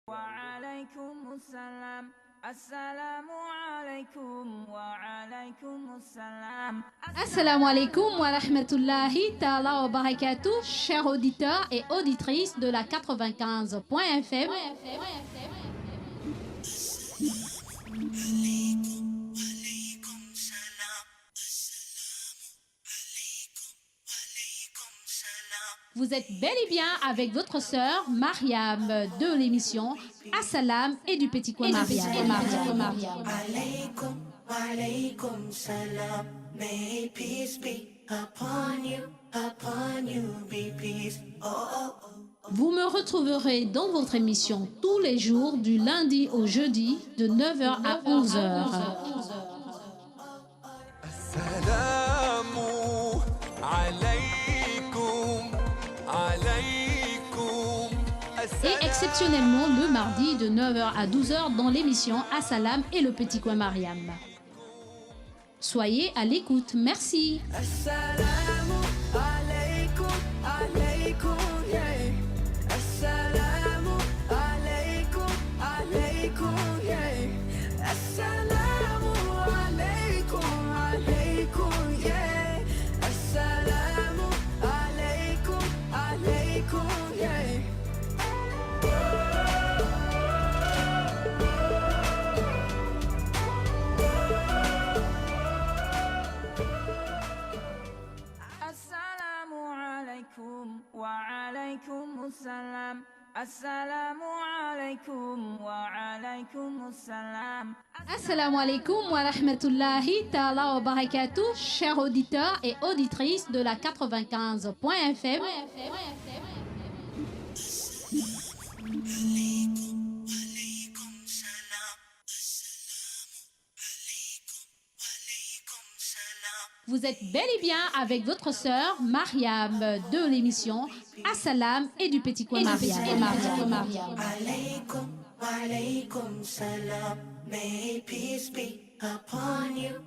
وعليكم السلام السلام عليكم وعليكم السلام. Assalamu alaikum wa rahmatullahi ta'ala wa barakatuh, chers auditeurs et auditrices de la 95.fm. Vous êtes bel et bien avec votre sœur Mariam de l'émission Assalam et du petit coin Mariam. Alaykum, alaykum salam. May peace be upon you, be peace. Oh, oh, oh. Vous me retrouverez dans votre émission tous les jours du lundi au jeudi de 9h à 11h. Et exceptionnellement le mardi de 9h à 12h dans l'émission Assalam et le petit coin Mariam. Soyez à l'écoute, merci. Assalamu alaykum, alaykum, yeah. Assalamu alaykum, alaykum, yeah. Assalamu alaykum, alaykum, yeah. Assalamu alaykum, alaykum, yeah. السلام عليكم وعليكم السلام السلام عليكم وعليكم السلام. Assalamu alaikum wa rahmatullahi ta'ala wa barakatuh, chers auditeurs et auditrices de la 95.fm. Vous êtes bel et bien avec votre sœur Mariam de l'émission Assalam et du petit coin Mariam. Alaykum, alaykum salam. May peace be upon you,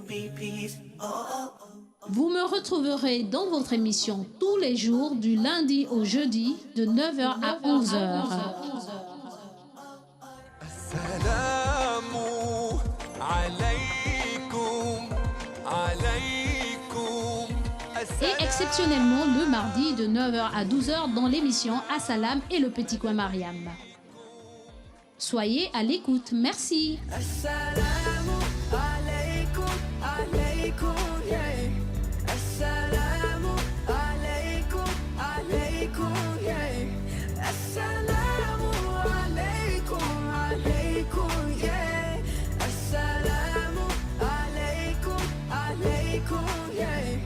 be peace. Oh, oh, oh. Vous me retrouverez dans votre émission tous les jours du lundi au jeudi de 9h à 11h. Et exceptionnellement le mardi de 9h à 12h dans l'émission Assalam et le petit coin Mariam. Soyez à l'écoute, merci. Assalamu alaykum, alaykum, yeah. Assalamu alaykum, alaykum, yeah. Assalamu alaykum, alaykum, yeah. Assalamu alaykum, alaykum, yeah.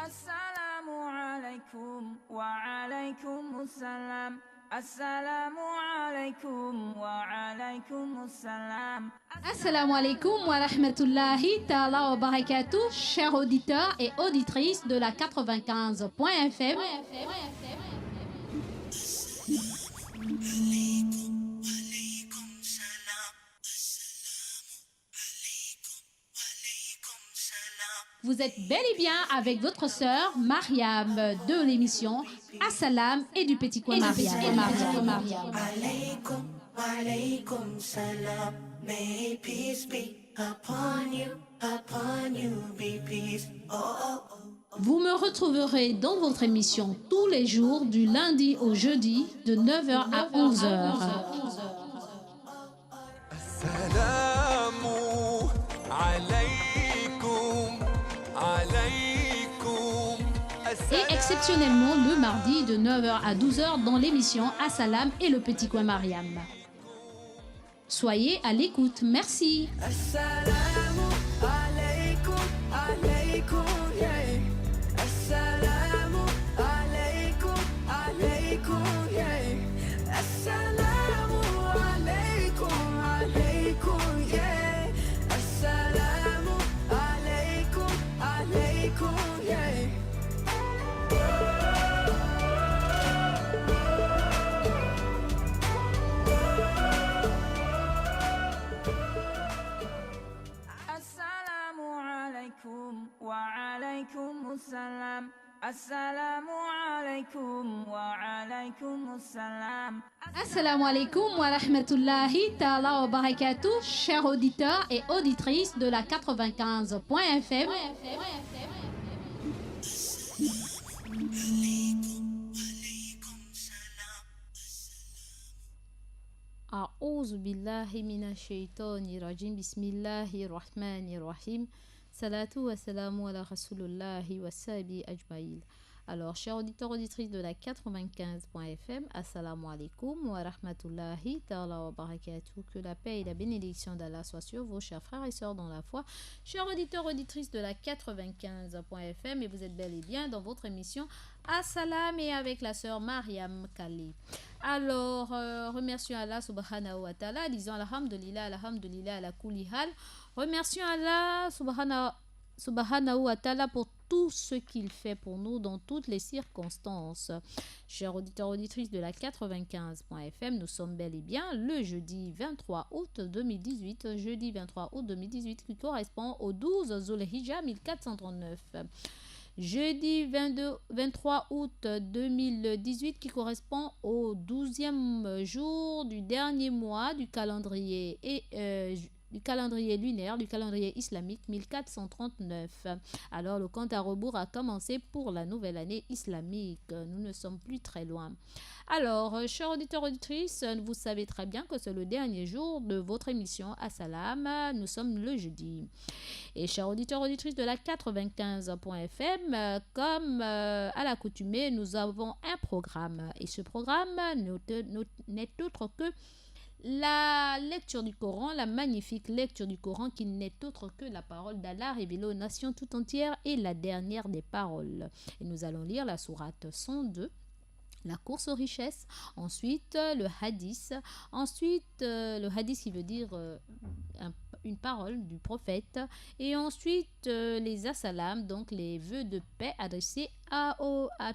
السلام عليكم وعليكم السلام السلام عليكم وعليكم السلام. Assalamu alaikum wa rahmatullahi ta'ala wa barakatuh, chers auditeurs et auditrices de la 95.fm. Vous êtes bel et bien avec votre sœur Mariam de l'émission Assalam et du petit coin Mariam. Alaykum, alaykum salam. May peace be upon you, be peace. Oh, oh, oh. Vous me retrouverez dans votre émission tous les jours du lundi au jeudi de 9h à 11h. Et exceptionnellement le mardi de 9h à 12h dans l'émission Assalam et le petit coin Mariam. Soyez à l'écoute, merci. Assalamu alaykum, alaykum, yeah. Assalamu alaykum, alaykum, yeah. Assalamu alaykum, alaykum, yeah. Assalamu alaykum, alaykum, yeah. alaykum salam. Assalamu alaikum wa alaykum salam. Assalamu alaikum wa rahmatullahi ta'ala wa barakatuh, chers auditeurs et auditrices de la 95.fm. A'udhu billahi minash shaitani rajim. Bismillahir rahmanir rahim. Salatu wa salamu ala rasulullahi wa sahabi ajmaïl. Alors, chers auditeurs, auditrices de la 95.fm, assalamu alaikum wa rahmatullahi ta'ala wa barakatuh. Que la paix et la bénédiction d'Allah soient sur vos chers frères et sœurs dans la foi. Chers auditeurs, auditrices de la 95.fm, et vous êtes bel et bien dans votre émission Assalam et avec la sœur Mariam Kali. Alors, remercions Allah subhanahu wa ta'ala, disons alhamdulillah, alhamdulillah, ala kulli hal. Remercions Allah subhanahu wa ta'ala pour tout ce qu'il fait pour nous dans toutes les circonstances. Chers auditeurs auditrices de la 95.fm, nous sommes bel et bien le jeudi 23 août 2018, jeudi 23 août 2018 qui correspond au 12 Zulhijja 1439. Jeudi 23 août 2018 qui correspond au 12e jour du dernier mois du calendrier lunaire, du calendrier islamique 1439. Alors le compte à rebours a commencé pour la nouvelle année islamique. Nous ne sommes plus très loin. Alors, chers auditeurs auditrices, vous savez très bien que c'est le dernier jour de votre émission Assalam. Nous sommes le jeudi. Et chers auditeurs auditrices de la 95.fm, comme à l'accoutumée, nous avons un programme. Et ce programme n'est autre que la lecture du Coran, la magnifique lecture du Coran qui n'est autre que la parole d'Allah révélée aux nations tout entières et la dernière des paroles. Et nous allons lire la sourate 102, la course aux richesses, ensuite le hadith, le hadith qui veut dire une parole du prophète, et ensuite les assalam, donc les vœux de paix adressés à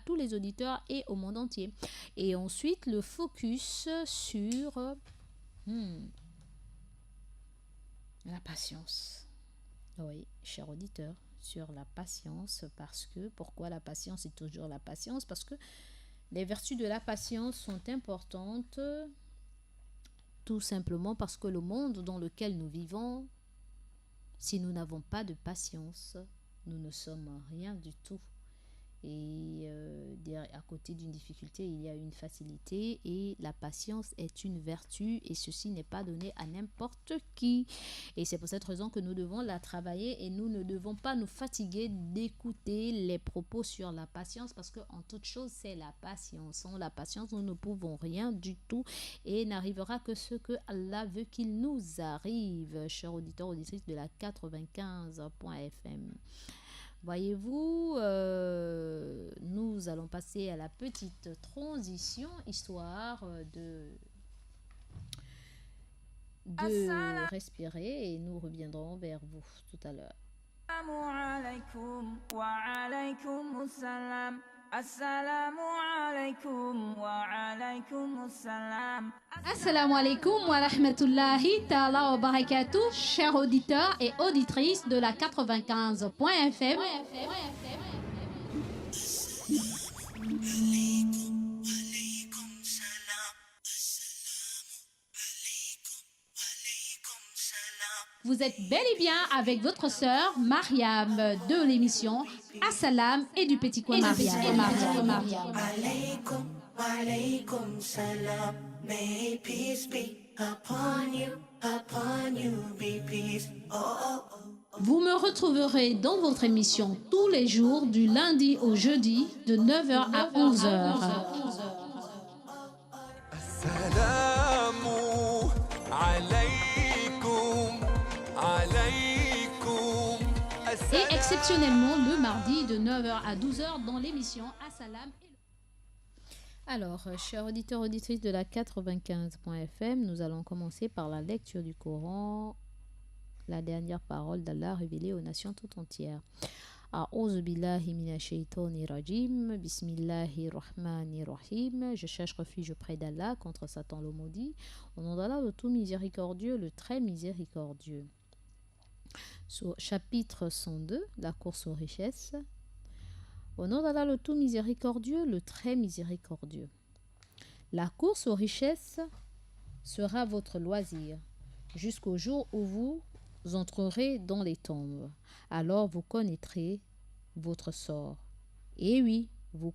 tous les auditeurs et au monde entier. Et ensuite le focus sur la patience. Oui, cher auditeur, sur la patience, pourquoi la patience est toujours la patience? Parce que les vertus de la patience sont importantes, tout simplement parce que le monde dans lequel nous vivons, si nous n'avons pas de patience, nous ne sommes rien du tout. Et à côté d'une difficulté, il y a une facilité, et la patience est une vertu, et ceci n'est pas donné à n'importe qui. Et c'est pour cette raison que nous devons la travailler, et nous ne devons pas nous fatiguer d'écouter les propos sur la patience, parce qu'en toute chose, c'est la patience. Sans la patience, nous ne pouvons rien du tout, et n'arrivera que ce que Allah veut qu'il nous arrive. Chers auditeurs, auditrices de la 95.fm. Voyez-vous, nous allons passer à la petite transition, histoire de respirer, et nous reviendrons vers vous tout à l'heure. Assalamu alaikum wa alaykum salam. Assalamu alaikum wa rahmatullahi ta'ala wa barakatuh, chers auditeurs et auditrices de la 95.fm. Vous êtes bel et bien avec votre sœur Mariam de l'émission Assalam et du petit coin Mariam. Alaykum, alaykum salam. May peace be upon you, be peace. Oh, oh, oh. Vous me retrouverez dans votre émission tous les jours du lundi au jeudi de 9h à 11h. Assalamu alaykum, alaykum. Et exceptionnellement le mardi de 9h à 12h dans l'émission Assalam. Alors, chers auditeurs, auditrices de la 95.fm, nous allons commencer par la lecture du Coran, la dernière parole d'Allah révélée aux nations tout entières. A'udhu billahi minash shaitani rajim. Bismillahir rahmanir rahim. Je cherche refuge auprès d'Allah contre Satan le maudit. Au nom d'Allah, le tout miséricordieux, le très miséricordieux. Chapitre 102, la course aux richesses. Au nom d'Allah le tout miséricordieux, le très miséricordieux. La course aux richesses sera votre loisir jusqu'au jour où vous entrerez dans les tombes. Alors vous connaîtrez votre sort. Et oui, vous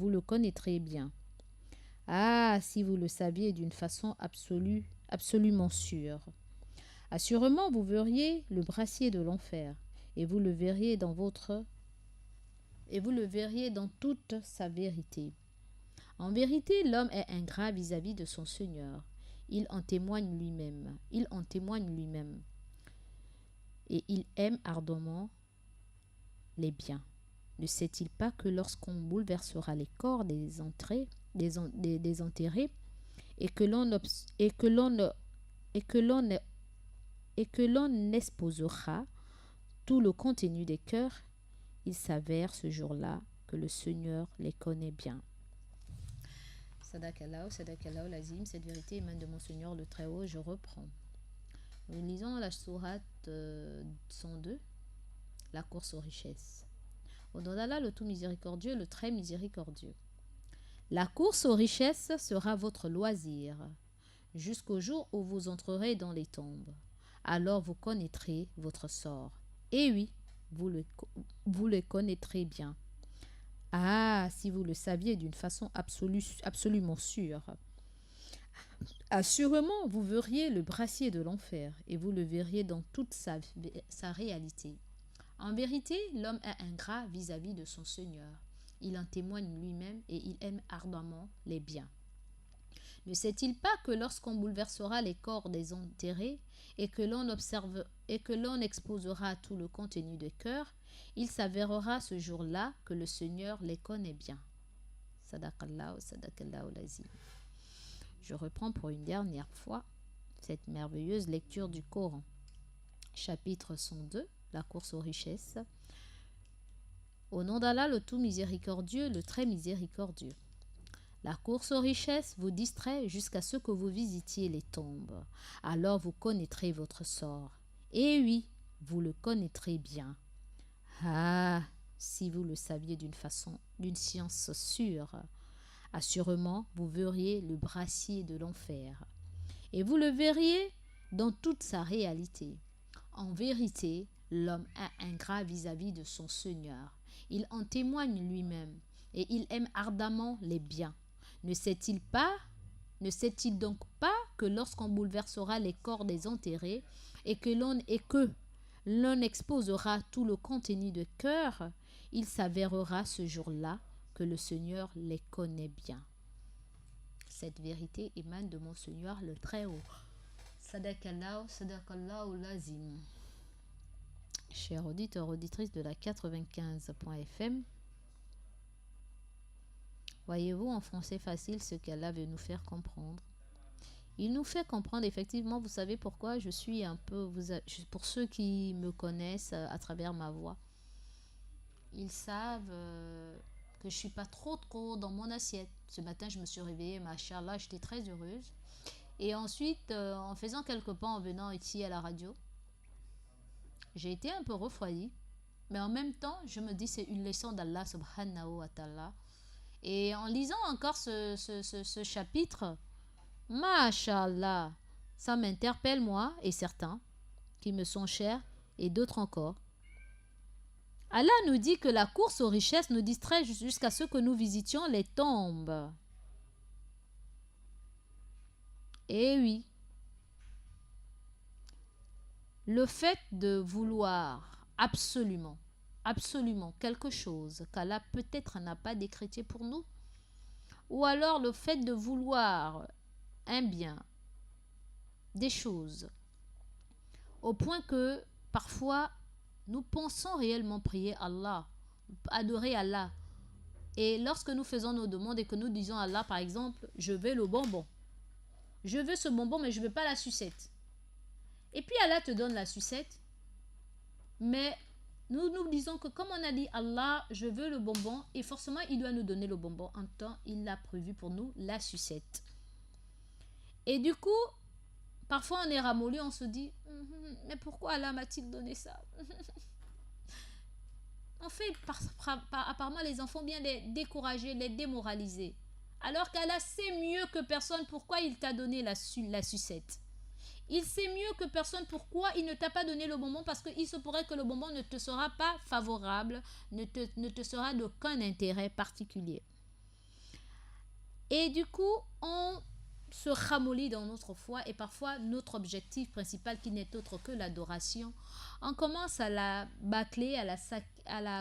le connaîtrez bien. Ah, si vous le saviez d'une façon absolument sûre. Assurément, vous verriez le brassier de l'enfer, et vous le verriez dans toute sa vérité. En vérité, l'homme est ingrat vis-à-vis de son Seigneur. Il en témoigne lui-même. Et il aime ardemment les biens. Ne sait-il pas que lorsqu'on bouleversera les corps des enterrés et que l'on exposera tout le contenu des cœurs, il s'avère ce jour-là que le Seigneur les connaît bien. Sadakallahu l'azim, cette vérité émane de mon Seigneur le Très-Haut. Je reprends. Nous lisons la sourate 102, la course aux richesses. Au nom d'Allah, le tout miséricordieux, le très miséricordieux. La course aux richesses sera votre loisir, jusqu'au jour où vous entrerez dans les tombes. Alors vous connaîtrez votre sort. Et oui, vous le connaîtrez bien. Ah, si vous le saviez d'une façon absolument sûre. Assurément, vous verriez le brassier de l'enfer et vous le verriez dans toute sa réalité. En vérité, l'homme est ingrat vis-à-vis de son Seigneur. Il en témoigne lui-même et il aime ardemment les biens. Ne sait-il pas que lorsqu'on bouleversera les corps des enterrés et que l'on exposera tout le contenu des cœurs, il s'avérera ce jour-là que le Seigneur les connaît bien. Sadakallahu l'azim. Je reprends pour une dernière fois cette merveilleuse lecture du Coran. Chapitre 102, la course aux richesses. Au nom d'Allah, le tout miséricordieux, le très miséricordieux. La course aux richesses vous distrait jusqu'à ce que vous visitiez les tombes. Alors vous connaîtrez votre sort. Et oui, vous le connaîtrez bien. Ah, si vous le saviez d'une science sûre. Assurément, vous verriez le brassier de l'enfer. Et vous le verriez dans toute sa réalité. En vérité, l'homme est ingrat vis-à-vis de son Seigneur. Il en témoigne lui-même et il aime ardemment les biens. Ne sait-il donc pas que lorsqu'on bouleversera les corps des enterrés et que l'on exposera tout le contenu de cœur, il s'avérera ce jour-là que le Seigneur les connaît bien. Cette vérité émane de mon Seigneur le Très-Haut. Sadakallahu l'azim. Chers auditeurs, auditrices de la 95.fm, voyez-vous en français facile ce qu'Allah veut nous faire comprendre. Il nous fait comprendre effectivement, vous savez pourquoi je suis un peu, pour ceux qui me connaissent à travers ma voix, ils savent que je suis pas trop dans mon assiette. Ce matin, je me suis réveillée, machallah, j'étais très heureuse. Et ensuite, en faisant quelques pas en venant ici à la radio, j'ai été un peu refroidie. Mais en même temps, je me dis c'est une leçon d'Allah subhanahu wa ta'ala. Et en lisant encore ce chapitre, machallah, ça m'interpelle moi et certains qui me sont chers et d'autres encore. Allah nous dit que la course aux richesses nous distrait jusqu'à ce que nous visitions les tombes. Et oui, le fait de vouloir absolument quelque chose qu'Allah peut-être n'a pas décrété pour nous, ou alors le fait de vouloir un bien, des choses, au point que parfois nous pensons réellement prier Allah, adorer Allah. Et lorsque nous faisons nos demandes et que nous disons à Allah, par exemple, je veux le bonbon. Je veux ce bonbon, mais je ne veux pas la sucette. Et puis Allah te donne la sucette. Mais nous nous disons que comme on a dit Allah, je veux le bonbon, et forcément il doit nous donner le bonbon. En temps, il a prévu pour nous la sucette. Et du coup, parfois on est ramolli, on se dit, mais pourquoi Allah m'a-t-il donné ça? On fait apparemment les enfants bien les décourager, les démoraliser. Alors qu'Allah sait mieux que personne pourquoi il t'a donné la sucette. Il sait mieux que personne pourquoi il ne t'a pas donné le bonbon, parce qu'il se pourrait que le bonbon ne te sera pas favorable, ne te sera d'aucun intérêt particulier. Et du coup, on se ramollit dans notre foi et parfois notre objectif principal qui n'est autre que l'adoration, on commence à la bâcler,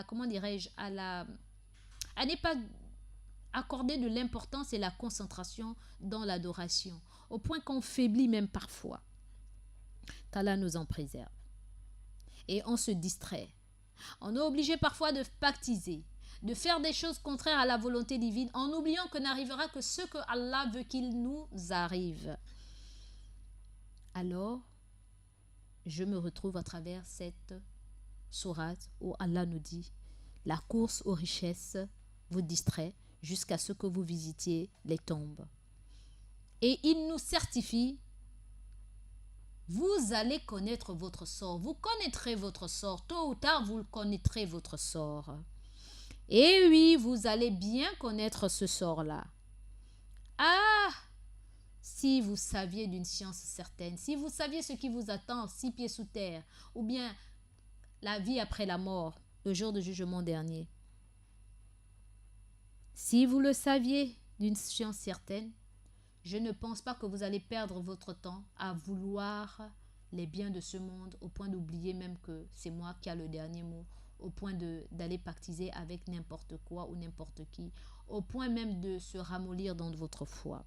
comment dirais-je, à ne pas accorder de l'importance et la concentration dans l'adoration, au point qu'on faiblit même parfois. Qu'Allah nous en préserve. Et on se distrait. On est obligé parfois de pactiser, de faire des choses contraires à la volonté divine, en oubliant que n'arrivera que ce que Allah veut qu'il nous arrive. Alors, je me retrouve à travers cette sourate où Allah nous dit: la course aux richesses vous distrait jusqu'à ce que vous visitiez les tombes. Et il nous certifie: vous allez connaître votre sort, vous connaîtrez votre sort, tôt ou tard vous connaîtrez votre sort. Et oui, vous allez bien connaître ce sort-là. Ah, si vous saviez d'une science certaine, si vous saviez ce qui vous attend 6 pieds sous terre, ou bien la vie après la mort, le jour du jugement dernier. Si vous le saviez d'une science certaine, je ne pense pas que vous allez perdre votre temps à vouloir les biens de ce monde, au point d'oublier même que c'est moi qui a le dernier mot, au point d'aller pactiser avec n'importe quoi ou n'importe qui, au point même de se ramollir dans votre foi.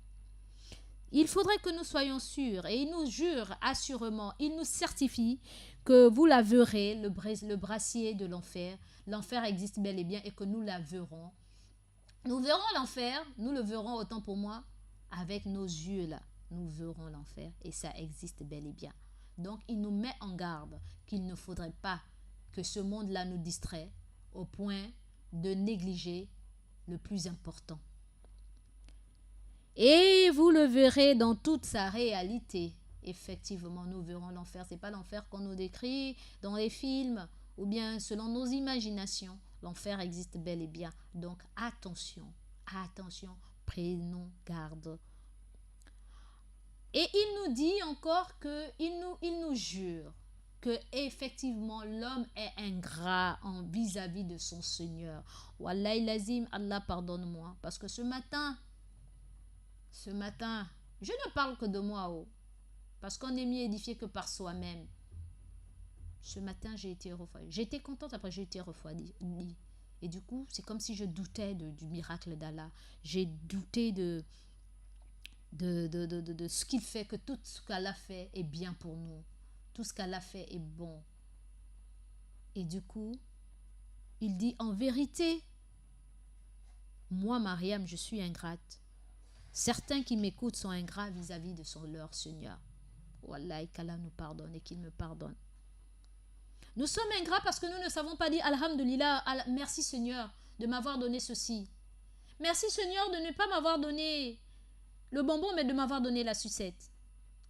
Il faudrait que nous soyons sûrs, et il nous jure assurément, il nous certifie que vous la verrez, le brassier de l'enfer. L'enfer existe bel et bien et que nous la verrons. Nous verrons l'enfer, nous le verrons autant pour moi, avec nos yeux là. Nous verrons l'enfer et ça existe bel et bien. Donc il nous met en garde qu'il ne faudrait pas que ce monde-là nous distrait au point de négliger le plus important. Et vous le verrez dans toute sa réalité. Effectivement, nous verrons l'enfer. Ce n'est pas l'enfer qu'on nous décrit dans les films ou bien selon nos imaginations. L'enfer existe bel et bien. Donc attention, attention, prenons garde. Et il nous dit encore il nous jure que effectivement l'homme est ingrat vis-à-vis de son Seigneur. Wallahi lazim, Allah pardonne-moi, parce que ce matin, je ne parle que de moi, parce qu'on est mieux édifié que par soi-même. Ce matin, j'ai été refroidie. J'étais contente, après j'ai été refroidie. Et du coup, c'est comme si je doutais du miracle d'Allah. J'ai douté de ce qu'il fait, que tout ce qu'Allah fait est bien pour nous. Tout ce qu'Allah fait est bon. Et du coup, il dit, en vérité, moi, Mariam, je suis ingrate. Certains qui m'écoutent sont ingrats vis-à-vis de leur Seigneur. Wallah, qu'Allah nous pardonne et qu'il me pardonne. Nous sommes ingrats parce que nous ne savons pas dire Alhamdulillah, merci Seigneur de m'avoir donné ceci. Merci Seigneur de ne pas m'avoir donné le bonbon, mais de m'avoir donné la sucette.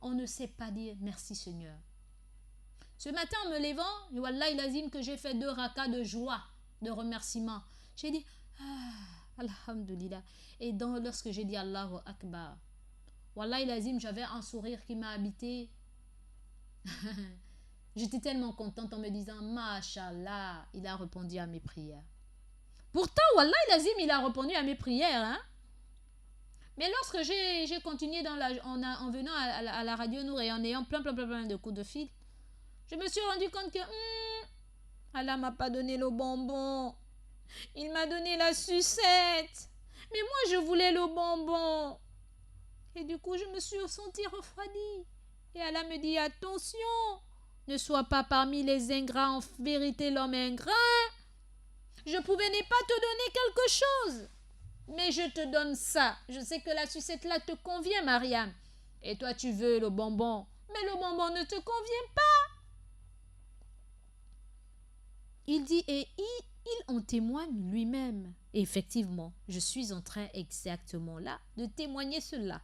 On ne sait pas dire merci Seigneur. Ce matin, en me levant, Wallah lazim que j'ai fait 2 rakas de joie, de remerciement. J'ai dit, Alhamdulillah. Et lorsque j'ai dit Allahu Akbar, Wallah lazim, j'avais un sourire qui m'a habité. J'étais tellement contente en me disant, Mashallah, il a répondu à mes prières. Pourtant, Wallah lazim, il a répondu à mes prières. Hein? Mais lorsque j'ai continué en venant à la radio Nour et en ayant plein de coups de fil, je me suis rendu compte que Allah m'a pas donné le bonbon. Il m'a donné la sucette. Mais moi, je voulais le bonbon. Et du coup, je me suis sentie refroidie. Et Allah me dit, attention, ne sois pas parmi les ingrats. En vérité, l'homme est ingrat. Je pouvais ne pas te donner quelque chose. Mais je te donne ça. Je sais que la sucette là te convient, Mariam. Et toi, tu veux le bonbon. Mais le bonbon ne te convient pas. Il dit, et il en témoigne lui-même. Et effectivement, je suis en train exactement là de témoigner cela.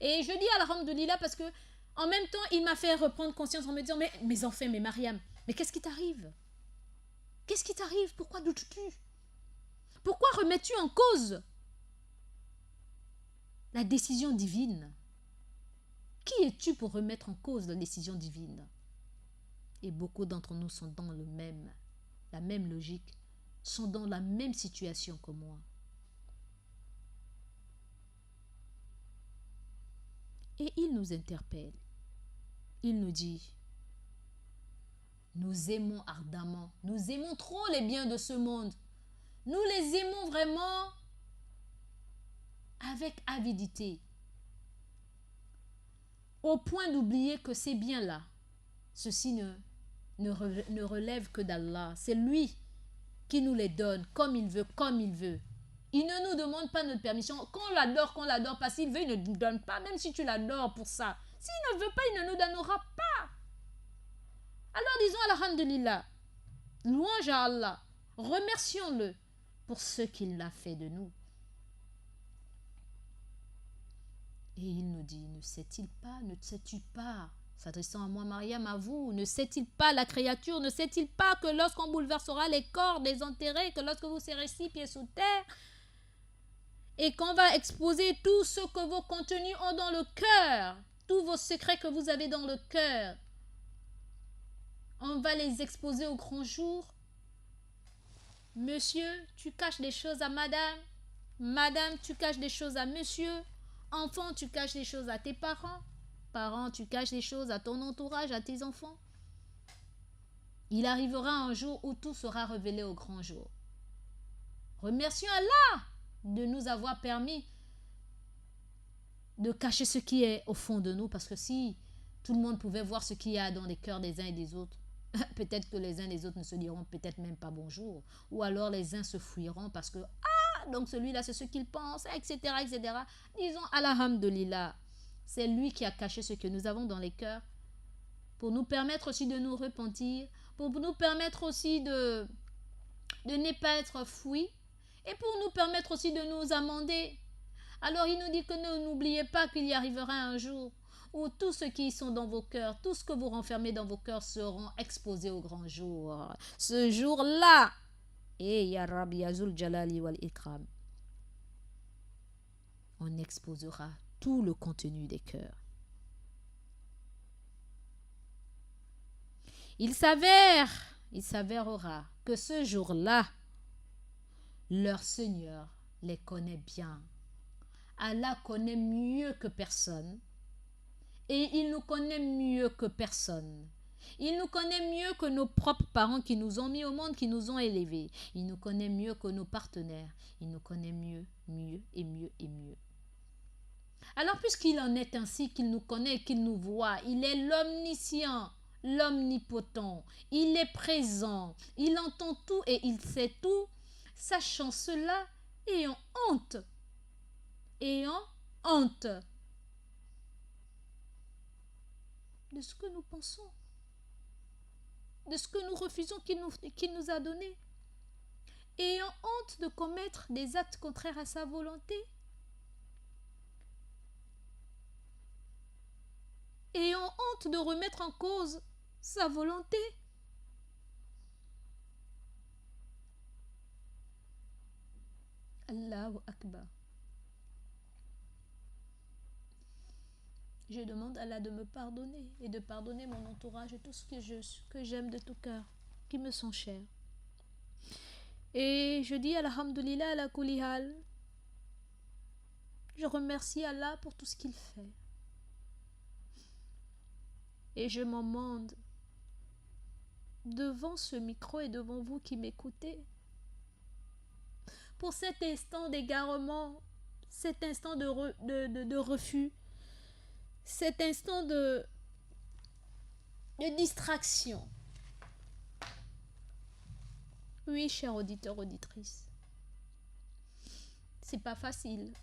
Et je dis alhamdulillah parce que en même temps, il m'a fait reprendre conscience en me disant, mais mes enfants, mais Mariam, mais qu'est-ce qui t'arrive? Qu'est-ce qui t'arrive? Pourquoi doutes-tu? Pourquoi remets-tu en cause la décision divine? Qui es-tu pour remettre en cause la décision divine? Et beaucoup d'entre nous sont dans la même logique, sont dans la même situation que moi. Et il nous interpelle. Il nous dit, nous aimons ardemment, nous aimons trop les biens de ce monde. Nous les aimons vraiment avec avidité, au point d'oublier que ces biens-là, ceci ne relève que d'Allah. C'est lui qui nous les donne comme il veut, comme il veut. Il ne nous demande pas notre permission. Qu'on l'adore pas. S'il veut, il ne nous donne pas, même si tu l'adores pour ça. S'il ne veut pas, il ne nous donnera pas. Alors disons alhamdulillah, louange à Allah, remercions-le pour ce qu'il a fait de nous. Et il nous dit, ne sais-tu pas, s'adressant à moi, Mariam, à vous, ne sait-il pas, la créature, ne sait-il pas que lorsqu'on bouleversera les corps des enterrés, que lorsque vous serez 6 pieds sous terre, et qu'on va exposer tout ce que vos contenus ont dans le cœur, tous vos secrets que vous avez dans le cœur, on va les exposer au grand jour. Monsieur, tu caches des choses à madame. Madame, tu caches des choses à monsieur. Enfant, tu caches des choses à tes parents. Parents, tu caches des choses à ton entourage, à tes enfants. Il arrivera un jour où tout sera révélé au grand jour. Remercions Allah de nous avoir permis de cacher ce qui est au fond de nous, parce que si tout le monde pouvait voir ce qu'il y a dans les cœurs des uns et des autres, peut-être que les uns et les autres ne se diront peut-être même pas bonjour, ou alors les uns se fuiront parce que donc celui-là c'est ce qu'il pense, etc., etc. Disons alhamdulillah, c'est lui qui a caché ce que nous avons dans les cœurs pour nous permettre aussi de nous repentir, pour nous permettre aussi de ne pas être fouis, et pour nous permettre aussi de nous amender. Alors il nous dit que n'oubliez pas qu'il y arrivera un jour où tous ceux qui sont dans vos cœurs, tout ce que vous renfermez dans vos cœurs seront exposés au grand jour. Ce jour-là, et ya Rabbi Azul Jalali wal Ikram, on exposera tout le contenu des cœurs. Il s'avérera que ce jour-là, leur Seigneur les connaît bien. Allah connaît mieux que personne. Et il nous connaît mieux que personne. Il nous connaît mieux que nos propres parents qui nous ont mis au monde, qui nous ont élevés. Il nous connaît mieux que nos partenaires. Il nous connaît mieux, mieux et mieux et mieux. Alors puisqu'il en est ainsi, qu'il nous connaît, qu'il nous voit, il est l'omniscient, l'omnipotent. Il est présent, il entend tout et il sait tout. Sachant cela, ayant honte de ce que nous pensons, de ce que nous refusons qu'il nous a donné, ayant honte de commettre des actes contraires à sa volonté, ayant honte de remettre en cause sa volonté. Allahu Akbar. Je demande à Allah de me pardonner et de pardonner mon entourage et tout ce que j'aime de tout cœur, qui me sont chers. Et je dis alhamdulillah ala kulli hal. Je remercie Allah pour tout ce qu'il fait. Et je m'en demande devant ce micro et devant vous qui m'écoutez, pour cet instant d'égarement, cet instant de refus, cet instant de distraction. Oui, chers auditeurs, auditrices, c'est pas facile,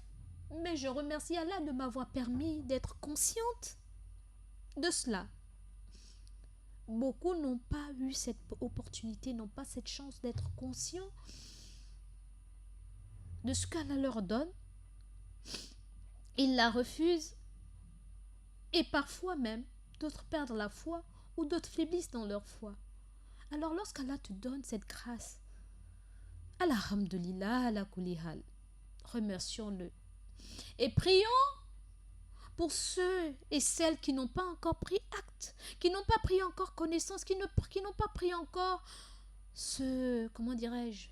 mais je remercie Allah de m'avoir permis d'être consciente de cela. Beaucoup n'ont pas eu cette opportunité, n'ont pas cette chance d'être conscients de ce qu'Allah leur donne. Ils la refusent et parfois même d'autres perdent la foi ou d'autres faiblissent dans leur foi. Alors lorsqu'Allah te donne cette grâce, alhamdulillah ala kulli hal, remercions-le. Et prions pour ceux et celles qui n'ont pas encore pris acte, qui n'ont pas pris encore connaissance, qui n'ont pas pris encore comment dirais-je,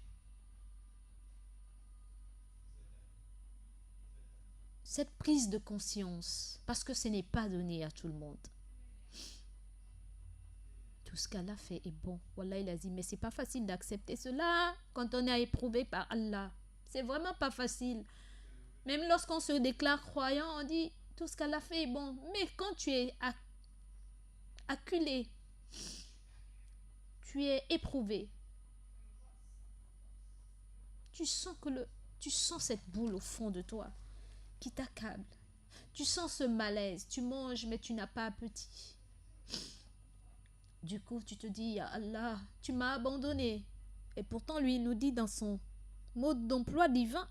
cette prise de conscience, parce que ce n'est pas donné à tout le monde. Tout ce qu'Allah fait est bon. Wallah, il a dit, mais c'est pas facile d'accepter cela quand on est éprouvé par Allah. C'est vraiment pas facile. Même lorsqu'on se déclare croyant, on dit, tout ce qu'Allah fait est bon. Mais quand tu es acculé, tu es éprouvé, tu sens cette boule au fond de toi qui t'accable. Tu sens ce malaise. Tu manges, mais tu n'as pas appétit. Du coup, tu te dis, ya Allah, tu m'as abandonné. Et pourtant, lui, il nous dit dans son mode d'emploi divin,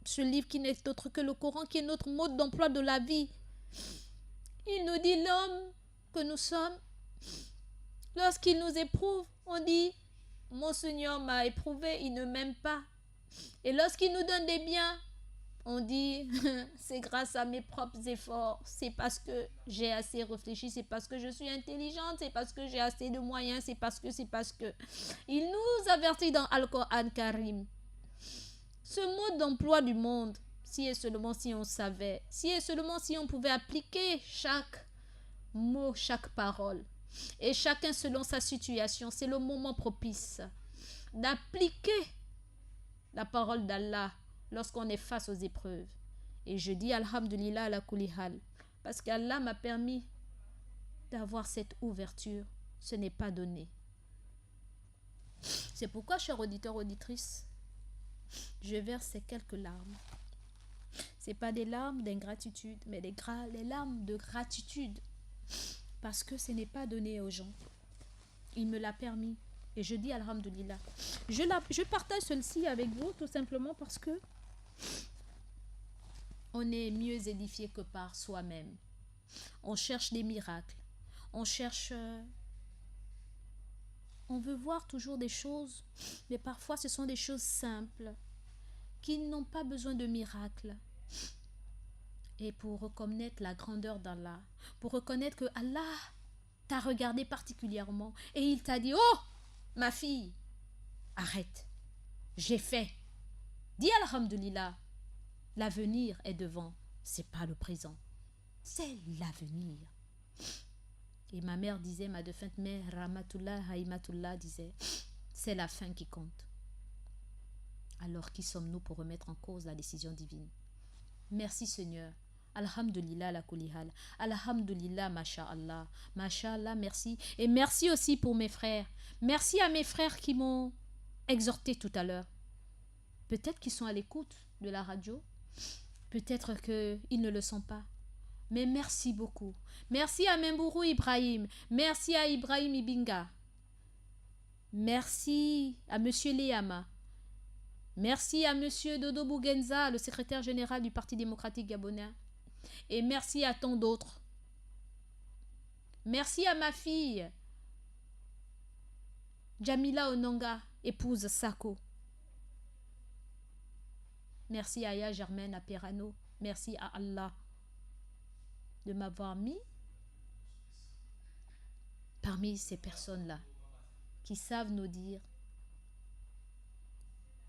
ce livre qui n'est autre que le Coran, qui est notre mode d'emploi de la vie. Il nous dit, l'homme que nous sommes, lorsqu'il nous éprouve, on dit, mon Seigneur m'a éprouvé, il ne m'aime pas. Et lorsqu'il nous donne des biens, on dit, c'est grâce à mes propres efforts, c'est parce que j'ai assez réfléchi, c'est parce que je suis intelligente, c'est parce que j'ai assez de moyens, c'est parce que. Il nous avertit dans Al-Qur'an Karim. Ce mode d'emploi du monde, si et seulement si on savait, si et seulement si on pouvait appliquer chaque mot, chaque parole, et chacun selon sa situation, c'est le moment propice d'appliquer la parole d'Allah lorsqu'on est face aux épreuves. Et je dis alhamdulillah ala kulli hal, parce qu'Allah m'a permis d'avoir cette ouverture. Ce n'est pas donné. C'est pourquoi, chers auditeurs, auditrices, je verse ces quelques larmes. Ce n'est pas des larmes d'ingratitude, mais les larmes de gratitude, parce que ce n'est pas donné aux gens. Il me l'a permis. Et je dis alhamdulillah. Je partage ceci avec vous tout simplement parce que on est mieux édifié que par soi-même. On cherche des miracles. On veut voir toujours des choses, mais parfois ce sont des choses simples qui n'ont pas besoin de miracles. Et pour reconnaître la grandeur d'Allah, pour reconnaître que Allah t'a regardé particulièrement et il t'a dit, oh, ma fille, arrête, j'ai fait. Dis alhamdulillah, l'avenir est devant, c'est pas le présent, c'est l'avenir. Et ma mère disait, ma défunte mère, Rahmatullah, Haïmatullah, disait, c'est la fin qui compte. Alors qui sommes-nous pour remettre en cause la décision divine? Merci Seigneur. Alhamdulillah la kulihal. Alhamdulillah, masha'Allah. Masha'Allah, merci. Et merci aussi pour mes frères. Merci à mes frères qui m'ont exhorté tout à l'heure. Peut-être qu'ils sont à l'écoute de la radio. Peut-être qu'ils ne le sont pas. Mais merci beaucoup. Merci à Membourou Ibrahim. Merci à Ibrahim Ibinga. Merci à Monsieur Leyama. Merci à Monsieur Dodo Bougenza, le secrétaire général du Parti démocratique gabonais. Et merci à tant d'autres. Merci à ma fille, Jamila Ononga, épouse Sako. Merci à Aya Germaine Aperano. Merci à Allah de m'avoir mis parmi ces personnes-là qui savent nous dire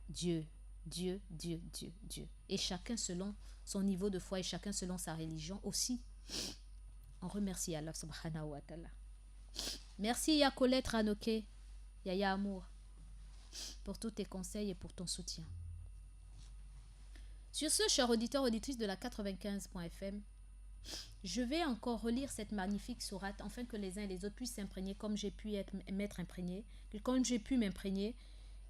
Dieu, Dieu, Dieu, Dieu, Dieu. Et chacun selon son niveau de foi et chacun selon sa religion aussi. On remercie Allah subhanahu wa ta'ala. Merci à Colette Ranoke, Yaya Amour, pour tous tes conseils et pour ton soutien. Sur ce, chers auditeurs, auditrices de la 95.fm, je vais encore relire cette magnifique sourate afin que les uns et les autres puissent s'imprégner comme j'ai pu m'être imprégné, comme j'ai pu m'imprégner,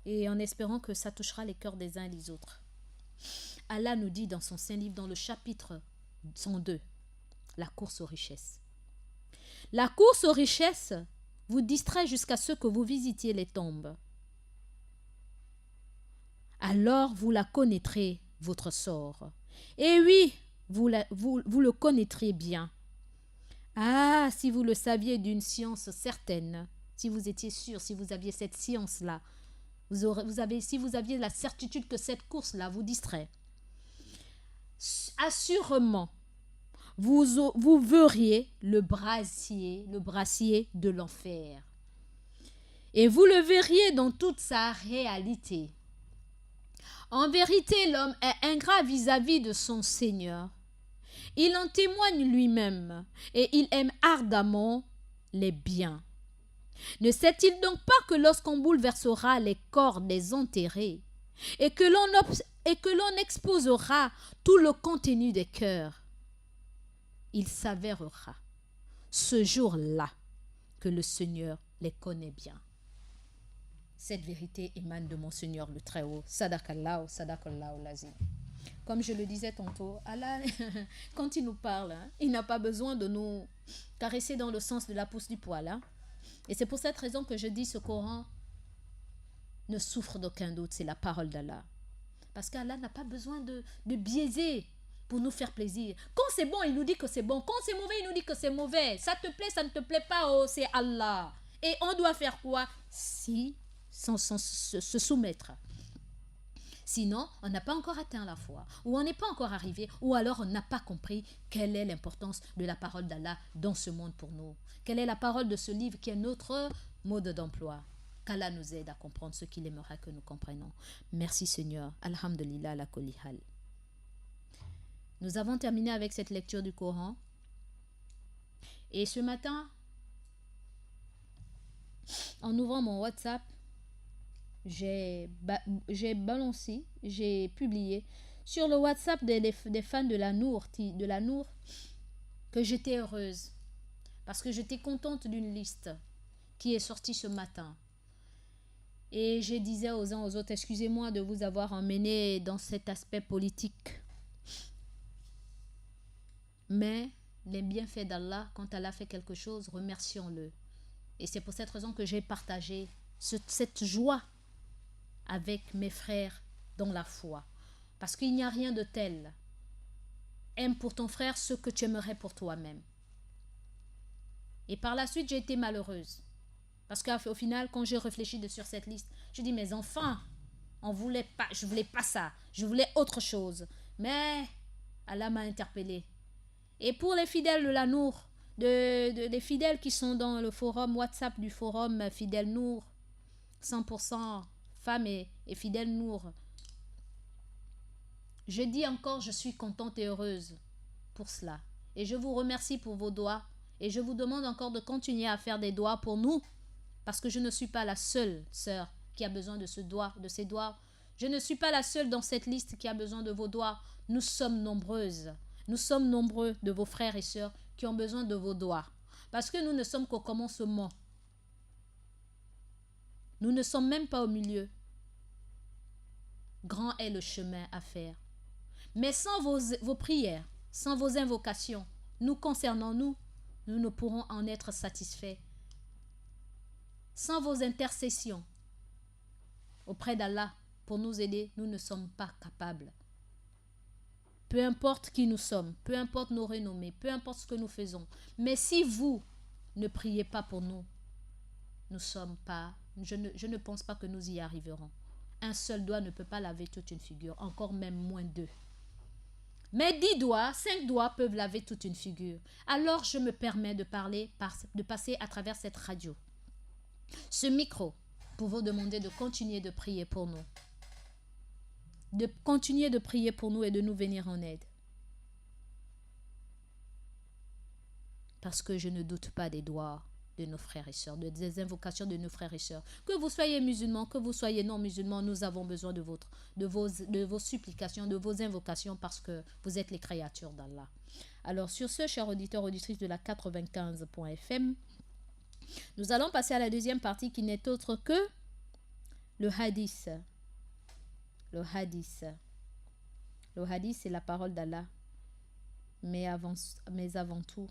et en espérant que ça touchera les cœurs des uns et des autres. Allah nous dit dans son saint livre, dans le chapitre 102, la course aux richesses. La course aux richesses vous distrait jusqu'à ce que vous visitiez les tombes. Alors vous la connaîtrez, votre sort. Et oui, vous le connaîtrez bien. Ah, si vous le saviez d'une science certaine, si vous étiez sûr, si vous aviez cette science-là, si vous aviez la certitude que cette course-là vous distrait, assurément, vous verriez le brassier de l'enfer. Et vous le verriez dans toute sa réalité. En vérité, l'homme est ingrat vis-à-vis de son Seigneur. Il en témoigne lui-même et il aime ardemment les biens. Ne sait-il donc pas que lorsqu'on bouleversera les corps des enterrés et que l'on exposera tout le contenu des cœurs, il s'avérera ce jour-là que le Seigneur les connaît bien. Cette vérité émane de mon Seigneur le Très-Haut. Sadakallahu, sadakallahu lazim. Comme je le disais tantôt, Allah, quand il nous parle, il n'a pas besoin de nous caresser dans le sens de la pousse du poil. Et c'est pour cette raison que je dis ce Coran ne souffre d'aucun doute, c'est la parole d'Allah. Parce qu'Allah n'a pas besoin de biaiser pour nous faire plaisir. Quand c'est bon, il nous dit que c'est bon. Quand c'est mauvais, il nous dit que c'est mauvais. Ça te plaît, ça ne te plaît pas, oh, c'est Allah. Et on doit faire quoi? Sans se soumettre. Sinon, on n'a pas encore atteint la foi, ou on n'est pas encore arrivé, ou alors on n'a pas compris quelle est l'importance de la parole d'Allah dans ce monde pour nous. Quelle est la parole de ce livre qui est notre mode d'emploi. Qu'Allah nous aide à comprendre ce qu'il aimera que nous comprenions. Merci Seigneur. Alhamdulillah la kolihal. Nous avons terminé avec cette lecture du Coran. Et ce matin, en ouvrant mon WhatsApp, j'ai publié sur le WhatsApp des fans de la Nour, que j'étais heureuse. Parce que j'étais contente d'une liste qui est sortie ce matin. Et je disais aux uns aux autres, excusez-moi de vous avoir emmené dans cet aspect politique. Mais les bienfaits d'Allah, quand Allah fait quelque chose, remercions-le. Et c'est pour cette raison que j'ai partagé cette joie avec mes frères dans la foi. Parce qu'il n'y a rien de tel. Aime pour ton frère ce que tu aimerais pour toi-même. Et par la suite, j'ai été malheureuse. Parce qu'au final, quand j'ai réfléchi sur cette liste, je dis, mes enfants, je ne voulais pas ça. Je voulais autre chose. Mais Allah m'a interpellée. Et pour les fidèles de la Nour, les fidèles qui sont dans le forum WhatsApp du forum Fidèle Nour, 100% femmes et fidèles Nour, je dis encore, je suis contente et heureuse pour cela. Et je vous remercie pour vos doigts. Et je vous demande encore de continuer à faire des doigts pour nous. Parce que je ne suis pas la seule sœur qui a besoin de ces doigts. Je ne suis pas la seule dans cette liste qui a besoin de vos doigts. Nous sommes nombreuses. Nous sommes nombreux de vos frères et sœurs qui ont besoin de vos doigts. Parce que nous ne sommes qu'au commencement. Nous ne sommes même pas au milieu. Grand est le chemin à faire. Mais sans vos prières, sans vos invocations, nous concernant nous ne pourrons en être satisfaits. Sans vos intercessions auprès d'Allah pour nous aider, nous ne sommes pas capables. Peu importe qui nous sommes, peu importe nos renommées, peu importe ce que nous faisons. Mais si vous ne priez pas pour nous, je ne pense pas que nous y arriverons. Un seul doigt ne peut pas laver toute une figure, encore même moins 2. Mais 10 doigts, 5 doigts peuvent laver toute une figure. Alors je me permets de passer à travers cette radio, ce micro, pour vous demander de continuer de prier pour nous. De continuer de prier pour nous et de nous venir en aide. Parce que je ne doute pas des doigts de nos frères et sœurs, des invocations de nos frères et sœurs. Que vous soyez musulmans, que vous soyez non musulmans, nous avons besoin de vos supplications, de vos invocations, parce que vous êtes les créatures d'Allah. Alors sur ce, chers auditeurs, auditrices de la 95.fm, nous allons passer à la deuxième partie qui n'est autre que le hadith. Le hadith. Le hadith, c'est la parole d'Allah. Mais avant tout,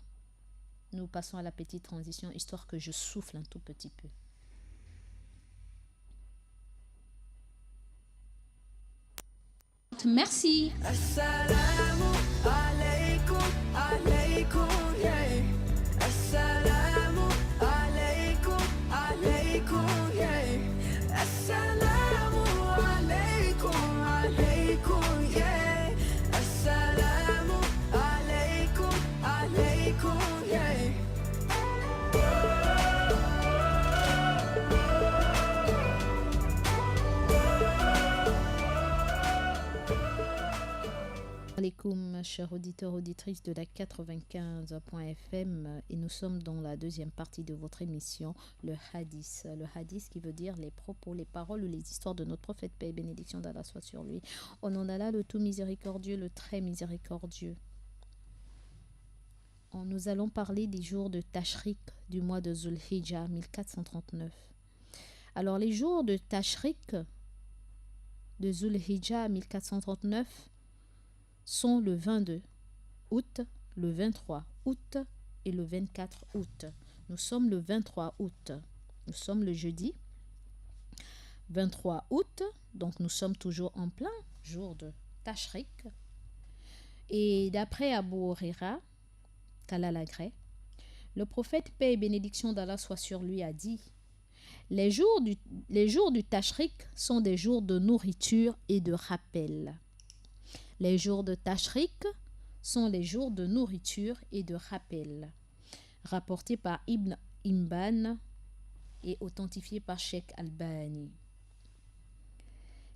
nous passons à la petite transition, histoire que je souffle un tout petit peu. Merci. Assalamu alaikum, alaikum, yeah. Assalamu alaikum, alaikum. Assalamu alaikum, alaikum, yeah. Assalamu alaikum, alaikum, yeah. Alaikum, chers auditeurs, auditrices de la 95.fm, et nous sommes dans la deuxième partie de votre émission, le hadith. Le hadith qui veut dire les propos, les paroles ou les histoires de notre prophète, paix et bénédiction d'Allah soit sur lui. Au nom d'Allah, le tout miséricordieux, le très miséricordieux. Nous allons parler des jours de Tashriq du mois de Zulhijjah 1439. Alors les jours de Tashriq de Zulhijjah 1439 sont le 22 août, le 23 août et le 24 août. Nous sommes le 23 août. Nous sommes le jeudi 23 août, donc nous sommes toujours en plein jour de Tashriq. Et d'après Abu Huraira, qu'Allah l'agrée, le prophète, paix et bénédiction d'Allah soit sur lui, a dit: les jours du Tashriq sont des jours de nourriture et de rappel. Les jours de Tashriq sont les jours de nourriture et de rappel. Rapporté par Ibn Hibban et authentifié par Cheikh Albani.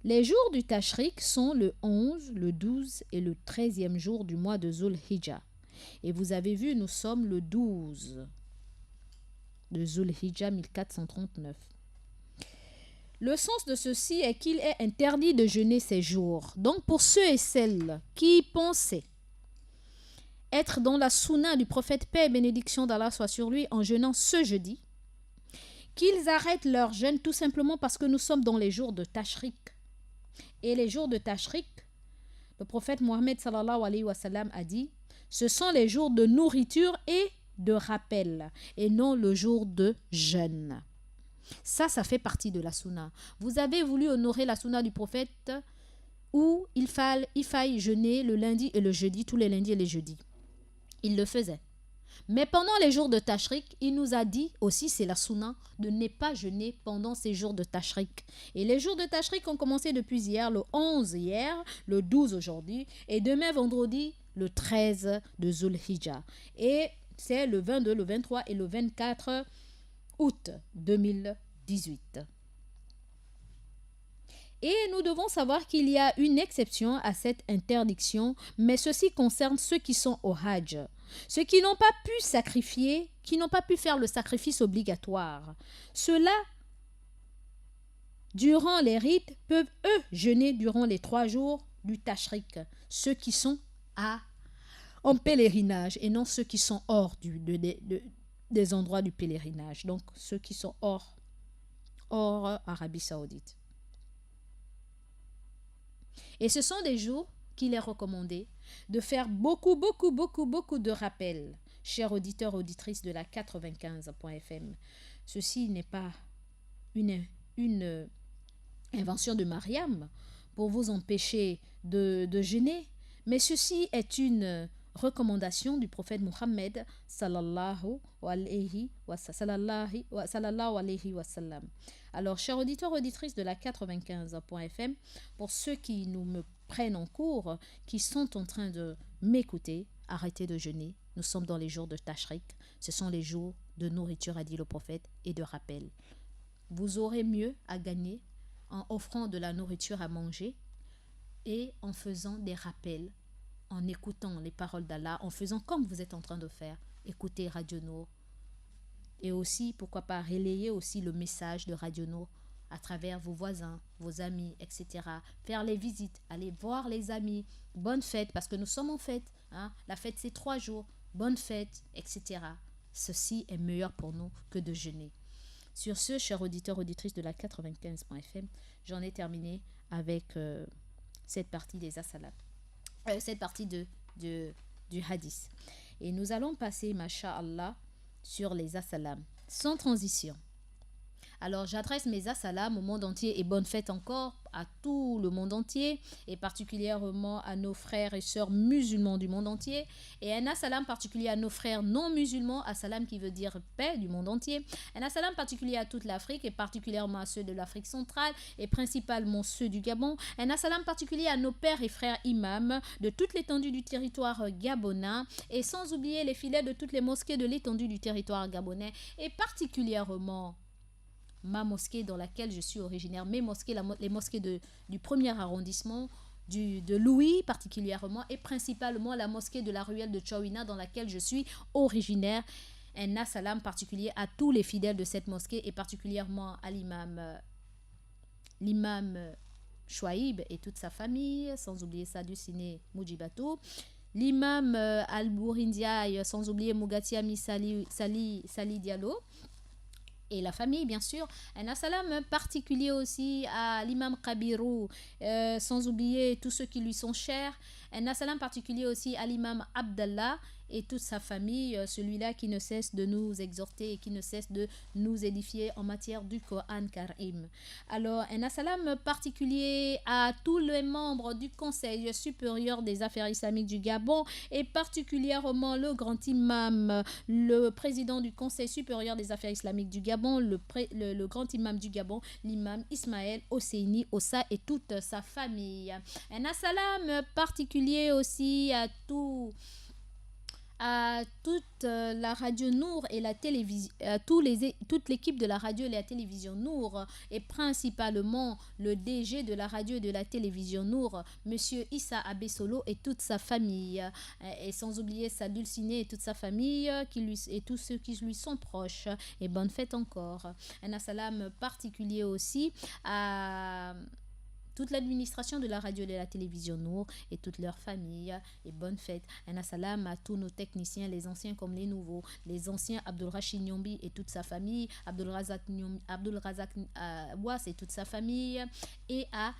Les jours du Tashriq sont le 11, le 12 et le 13e jour du mois de Zulhijjah. Et vous avez vu, nous sommes le 12 de Zulhijjah 1439. Le sens de ceci est qu'il est interdit de jeûner ces jours. Donc pour ceux et celles qui pensaient être dans la sunna du prophète, paix et bénédiction d'Allah soit sur lui, en jeûnant ce jeudi, qu'ils arrêtent leur jeûne tout simplement parce que nous sommes dans les jours de Tashriq. Et les jours de Tashriq, le prophète Mohammed sallallahu alayhi wa sallam a dit, ce sont les jours de nourriture et de rappel, et non le jour de jeûne. Ça fait partie de la sunna. Vous avez voulu honorer la sunna du prophète où il faille jeûner le lundi et le jeudi, tous les lundis et les jeudis. Il le faisait. Mais pendant les jours de Tashriq, il nous a dit aussi, c'est la sunna, de ne pas jeûner pendant ces jours de Tashriq. Et les jours de Tashriq ont commencé depuis hier, le 11 hier, le 12 aujourd'hui, et demain vendredi, le 13 de Zulhijjah. Et c'est le 22, le 23 et le 24 août 2018. Et nous devons savoir qu'il y a une exception à cette interdiction, mais ceci concerne ceux qui sont au Hajj. Ceux qui n'ont pas pu sacrifier, qui n'ont pas pu faire le sacrifice obligatoire. Ceux-là, durant les rites, peuvent eux jeûner durant les 3 jours du Tashriq. Ceux qui sont en pèlerinage et non ceux qui sont hors des endroits du pèlerinage. Donc ceux qui sont hors Arabie Saoudite. Et ce sont des jours qu'il est recommandé de faire beaucoup de rappels, chers auditeurs, auditrices de la 95.fm. Ceci n'est pas une invention de Mariam pour vous empêcher de jeûner, mais ceci est une recommandation du prophète Mohammed sallallahu alayhi wa sallam. Alors, chers auditeurs, auditrices de la 95.fm, pour ceux qui me prennent en cours, qui sont en train de m'écouter, arrêtez de jeûner. Nous sommes dans les jours de Tashriq. Ce sont les jours de nourriture, a dit le prophète, et de rappel. Vous aurez mieux à gagner en offrant de la nourriture à manger et en faisant des rappels, en écoutant les paroles d'Allah, en faisant comme vous êtes en train de faire. Écoutez Radio Nour. Et aussi, pourquoi pas, relayer aussi le message de Radio Nour à travers vos voisins, vos amis, etc. Faire les visites, aller voir les amis. Bonne fête, parce que nous sommes en fête. Hein? La fête, c'est 3 jours. Bonne fête, etc. Ceci est meilleur pour nous que de jeûner. Sur ce, chers auditeurs, auditrices de la 95.fm, j'en ai terminé avec cette partie des as-salam. Cette partie du hadith. Et nous allons passer, masha'Allah, sur les as-salam, sans transition. Alors, j'adresse mes assalams au monde entier et bonne fête encore à tout le monde entier et particulièrement à nos frères et sœurs musulmans du monde entier et un assalam particulier à nos frères non musulmans, assalam qui veut dire paix du monde entier, un assalam particulier à toute l'Afrique et particulièrement à ceux de l'Afrique centrale et principalement ceux du Gabon, un assalam particulier à nos pères et frères imams de toute l'étendue du territoire gabonais et sans oublier les fidèles de toutes les mosquées de l'étendue du territoire gabonais et particulièrement ma mosquée dans laquelle je suis originaire, mes mosquées, les mosquées du premier arrondissement, de Louis particulièrement, et principalement la mosquée de la ruelle de Tchouina dans laquelle je suis originaire. Un assalam particulier à tous les fidèles de cette mosquée et particulièrement à l'imam Chouaïb et toute sa famille, sans oublier Sadou Sine Moujibatou, l'imam Al-Bourindiaï, sans oublier Mougatiami Sali Diallo, et la famille, bien sûr. Un assalam particulier aussi à l'imam Kabirou, sans oublier tous ceux qui lui sont chers. Un assalam particulier aussi à l'imam Abdallah et toute sa famille, celui-là qui ne cesse de nous exhorter et qui ne cesse de nous édifier en matière du Coran Karim. Alors, un assalam particulier à tous les membres du Conseil supérieur des affaires islamiques du Gabon et particulièrement le grand imam, le président du Conseil supérieur des affaires islamiques du Gabon, le grand imam du Gabon, l'imam Ismaël Hosseini Ossa et toute sa famille. Un assalam particulier aussi à toute la radio Nour et la télévision, toute l'équipe de la radio et la télévision Nour et principalement le DG de la radio et de la télévision Nour, Monsieur Issa Abessolo et toute sa famille, et sans oublier sa dulcinée et toute sa famille et tous ceux qui lui sont proches, et bonne fête encore. Un assalam particulier aussi à toute l'administration de la radio et de la télévision Nour et toute leur famille, et bonne fête. Un assalam à tous nos techniciens, les anciens comme les nouveaux, les anciens Abdul Rachid Nyombi et toute sa famille, Abdul Razak Ouass et toute sa famille, et à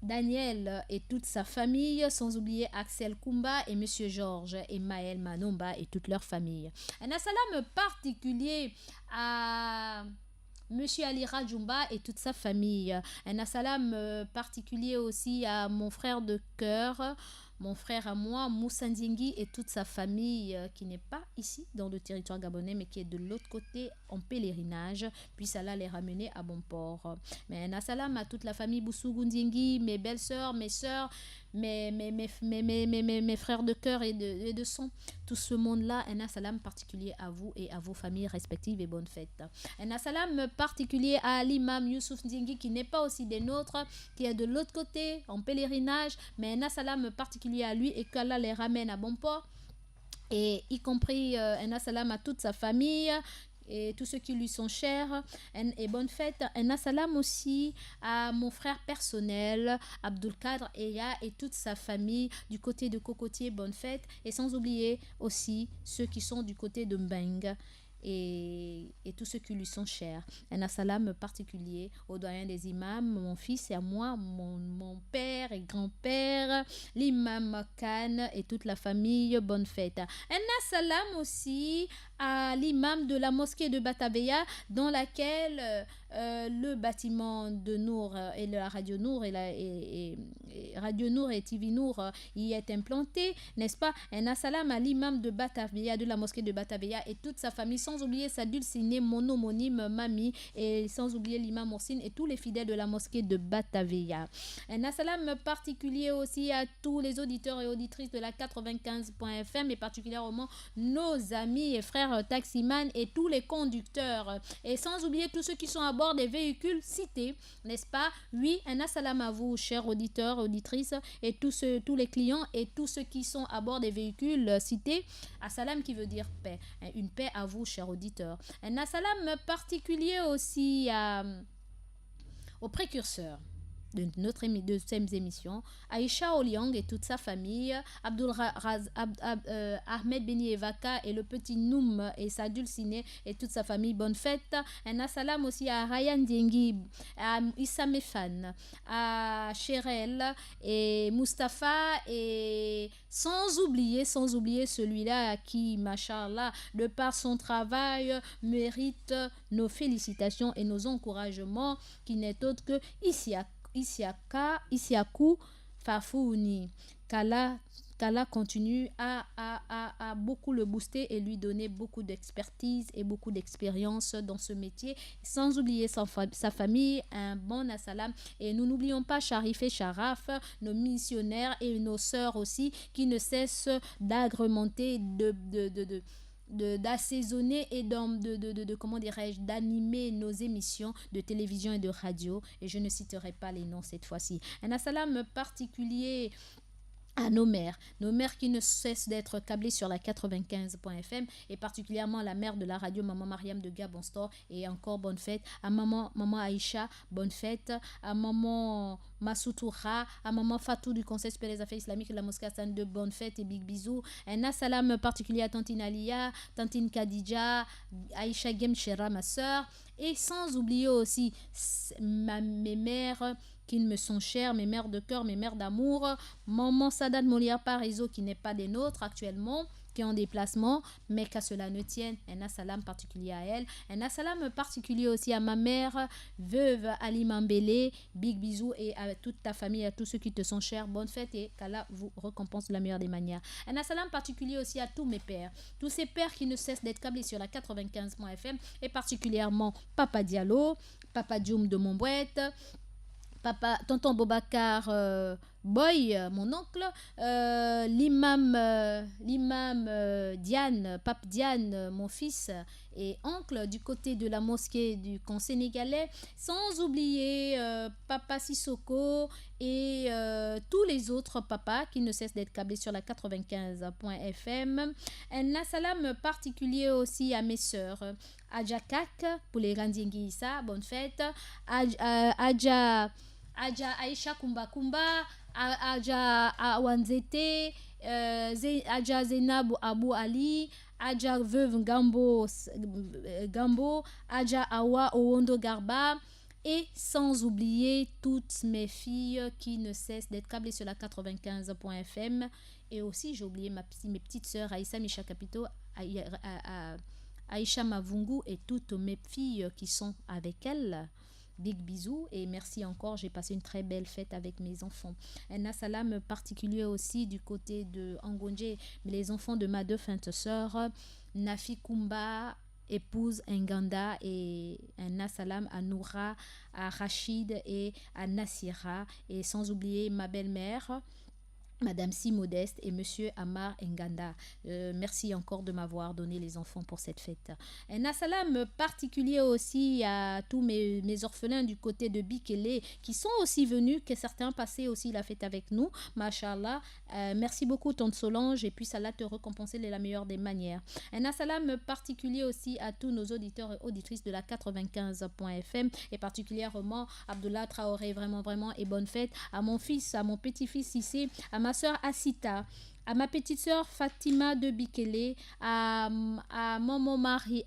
Daniel et toute sa famille, sans oublier Axel Kumba et Monsieur Georges et Maël Manomba et toute leur famille. Un assalam particulier à Monsieur Ali Rajumba et toute sa famille. Un assalam particulier aussi à mon frère de cœur, mon frère à moi, Moussa Ndingi et toute sa famille qui n'est pas ici dans le territoire gabonais mais qui est de l'autre côté en pèlerinage, puisse Allah les ramener à bon port. Mais un assalam à toute la famille Boussougou Ndingi, mes belles-sœurs, mes sœurs, mes frères de cœur et de sang, tout ce monde-là. Un assalam particulier à vous et à vos familles respectives et bonne fête. Un assalam particulier à l'imam Youssouf Ndingi qui n'est pas aussi des nôtres, qui est de l'autre côté en pèlerinage, mais un assalam particulier à lui et qu'Allah les ramène à bon port, et y compris un assalam à toute sa famille et tous ceux qui lui sont chers, et bonne fête. Un assalam aussi à mon frère personnel Abdul Kadr Eya et toute sa famille du côté de Cocotier, bonne fête, et sans oublier aussi ceux qui sont du côté de Mbeng et tous ceux qui lui sont chers. Un assalam particulier au doyen des imams, mon fils et à moi, mon père et grand-père, l'imam Khan et toute la famille, bonne fête. Un assalam aussi à l'imam de la mosquée de Batabeya dans laquelle le bâtiment de Nour et la radio Nour et Radio Nour et TV Nour y est implanté, n'est-ce pas? Un assalam à l'imam de Batabeya, de la mosquée de Batabeya et toute sa famille, sans oublier sa dulcinée, mon homonyme Mami, et sans oublier l'imam Morsine et tous les fidèles de la mosquée de Bataveya. Un assalam particulier aussi à tous les auditeurs et auditrices de la 95.fm et particulièrement nos amis et frères taximans et tous les conducteurs, et sans oublier tous ceux qui sont à bord des véhicules cités, n'est-ce pas? Oui, un assalam à vous, chers auditeurs, auditrices, et tous les clients et tous ceux qui sont à bord des véhicules cités. Assalam qui veut dire paix. Une paix à vous, chers auditeurs. Un assalam particulier aussi aux précurseurs. de notre deuxième émission. Aïcha Oliang et toute sa famille, Ahmed Beni Evaka et le petit Noum et sa dulcinée et toute sa famille, bonne fête. Un assalam aussi à Ryan Diengi, à Issa Mefan, à Cherel et Mustapha, et sans oublier celui-là qui, machallah, de par son travail, mérite nos félicitations et nos encouragements, qui n'est autre que Isiakou Fafouni. Qu'Allah continue à beaucoup le booster et lui donner beaucoup d'expertise et beaucoup d'expérience dans ce métier, sans oublier sa famille. Un bon assalam. Et nous n'oublions pas Sharif et Sharaf, nos missionnaires et nos sœurs aussi, qui ne cessent d'agrémenter, d'assaisonner et comment dirais-je, d'animer nos émissions de télévision et de radio, et je ne citerai pas les noms cette fois-ci. Un assalam particulier à nos mères qui ne cessent d'être câblées sur la 95.fm, et particulièrement la mère de la radio, maman Mariam de Gabon Store, et encore bonne fête à maman Aïcha, bonne fête à maman Massoutoura, à maman Fatou du Conseil supérieur des affaires islamiques de la mosquée Hassan, de bonne fête et big bisous. Un assalam particulier à tantine Alia, tantine Khadija, Aïcha Gemchera, ma soeur, et sans oublier aussi mes mères qui me sont chères, mes mères de cœur, mes mères d'amour, maman Sadat Molière Parizo, qui n'est pas des nôtres actuellement, qui est en déplacement, mais qu'à cela ne tienne, un assalam particulier à elle, un assalam particulier aussi à ma mère, veuve Ali Mambélé, big bisous, et à toute ta famille, à tous ceux qui te sont chers, bonne fête, et qu'Allah vous récompense de la meilleure des manières. Un assalam particulier aussi à tous mes pères, tous ces pères qui ne cessent d'être câblés sur la 95.fm, et particulièrement Papa Diallo, Papa Dioum de Montbouette, Papa, tonton Bobakar Boy, mon oncle, l'imam Diane, Pape Diane, mon fils et oncle du côté de la mosquée du camp sénégalais, sans oublier Papa Sissoko et tous les autres papas qui ne cessent d'être câblés sur la 95.fm. Un assalam particulier aussi à mes sœurs, Adja Kak, pour les Randiengi Issa, bonne fête, Adja Aïcha Kumba Kumba, Adja Awanzete, Adja Zainab Abou Ali, Adja Veuve Gambo, Adja Awa Owondo Garba, et sans oublier toutes mes filles qui ne cessent d'être câblées sur la 95.fm. Et aussi j'ai oublié mes petites sœurs Aïssa Micha Capito, Aïcha Mavungu et toutes mes filles qui sont avec elles. Big bisous et merci encore, j'ai passé une très belle fête avec mes enfants. Un assalam particulier aussi du côté de Angonje, les enfants de ma défunte sœur Nafi Kumba, épouse Nganda, et un assalam à Noura, à Rachid et à Nassira, et sans oublier ma belle-mère Madame Si Modeste et Monsieur Amar Nganda. Merci encore de m'avoir donné les enfants pour cette fête. Un assalam particulier aussi à tous mes orphelins du côté de Bikele qui sont aussi venus, que certains passaient aussi la fête avec nous. Mashallah. Merci beaucoup tante Solange, et puis Allah te récompenser de la meilleure des manières. Un assalam particulier aussi à tous nos auditeurs et auditrices de la 95.fm, et particulièrement Abdullah Traoré, vraiment, et bonne fête à mon fils, à mon petit-fils ici, à ma soeur Asita, à ma petite soeur Fatima de Bikele, à maman Marie,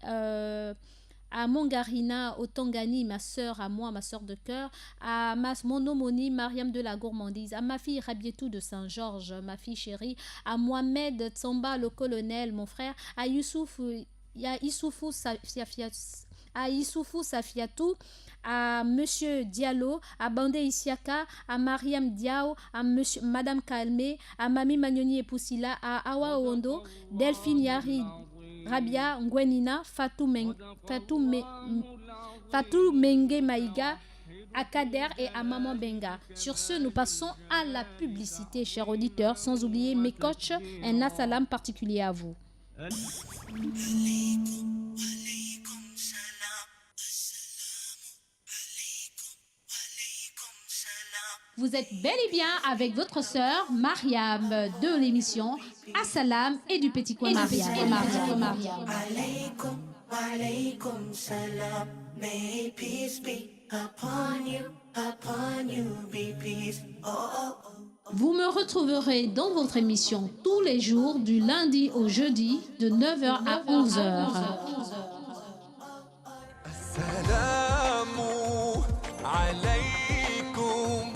à Mongarina au Tangani, ma soeur à moi, ma soeur de cœur, à mon homonyme Mariam de la Gourmandise, à ma fille Rabietou de Saint-Georges, ma fille chérie, à Mohamed Tsamba le colonel, mon frère, à Issoufou Safiatou, à Monsieur Diallo, à Bandé Isiaka, à Mariam Diao, à Madame Kalmé, à Mami Magnoni et Poussila, à Awa Ondo, Delphine Yari, Rabia Ngwenina, Fatou Menge Maïga, à Kader et à Maman Benga. Sur ce, nous passons à la publicité, chers auditeurs, sans oublier mes coachs, un assalam particulier à vous. Vous êtes bel et bien avec votre sœur Mariam de l'émission Assalam et du Petit Coin Mariam. Alaykum salam, may peace be upon you, be peace. Oh, oh, oh. Vous me retrouverez dans votre émission tous les jours du lundi au jeudi de 9 heures à 11 heures. السلام عليكم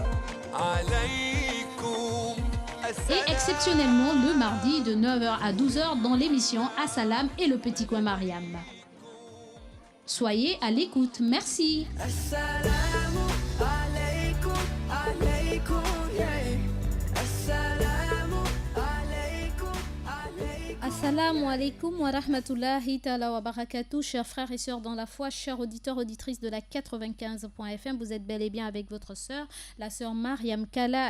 Et exceptionnellement le mardi de 9 heures à 12 heures dans l'émission Assalam et le petit coin Mariam. Soyez à l'écoute. Merci. Assalamu alaikum, alaikum, yeah. Assalamu alaikum, alaikum. Assalamu alaikum wa rahmatullahi ta'ala wa barakatuh, chers frères et sœurs dans la foi, chers auditeurs, auditrices de la 95.fm, vous êtes bel et bien avec votre sœur, la sœur Mariam Kalé,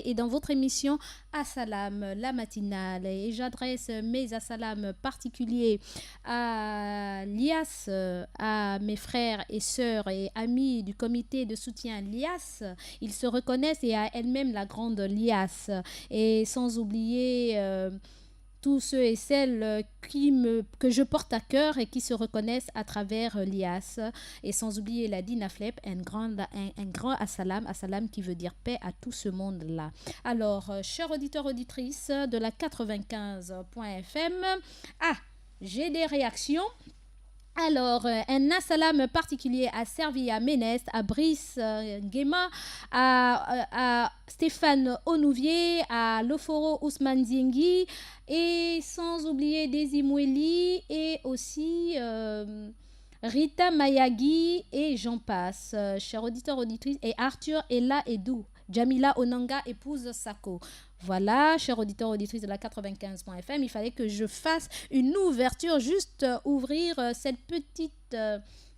et dans votre émission Assalam, la matinale. Et j'adresse mes assalams particuliers à l'IAS, à mes frères et sœurs et amis du comité de soutien l'IAS. Ils se reconnaissent, et à elle-même la grande l'IAS. Et sans oublier tous ceux et celles que je porte à cœur et qui se reconnaissent à travers l'IAS. Et sans oublier la Dina Flep, un grand assalam qui veut dire paix à tout ce monde-là. Alors, chers auditeurs, auditrices de la 95.fm, j'ai des réactions. Alors, un assalam particulier à Servia Ménès, à Brice Nguema, à Stéphane Onouvier, à Loforo Ousmane Ziengui, et sans oublier Desi Moueli, et aussi Rita Mayagi, et j'en passe, chers auditeurs, auditrices, et Arthur Ella Edou, Jamila Onanga, épouse Sako. Voilà, chers auditeurs, auditrices de la 95.fm, il fallait que je fasse une ouverture, juste ouvrir cette petite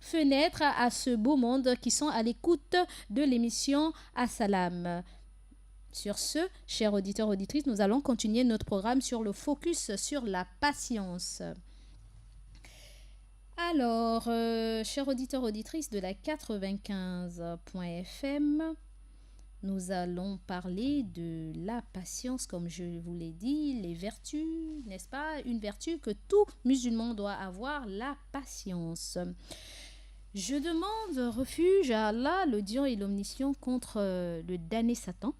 fenêtre à ce beau monde qui sont à l'écoute de l'émission Assalam. Sur ce, chers auditeurs, auditrices, nous allons continuer notre programme sur le focus sur la patience. Alors, chers auditeurs, auditrices de la 95.fm, nous allons parler de la patience, comme je vous l'ai dit, les vertus, n'est-ce pas? Une vertu que tout musulman doit avoir, la patience. Je demande refuge à Allah, le Dieu et l'Omniscient, contre le damné Satan,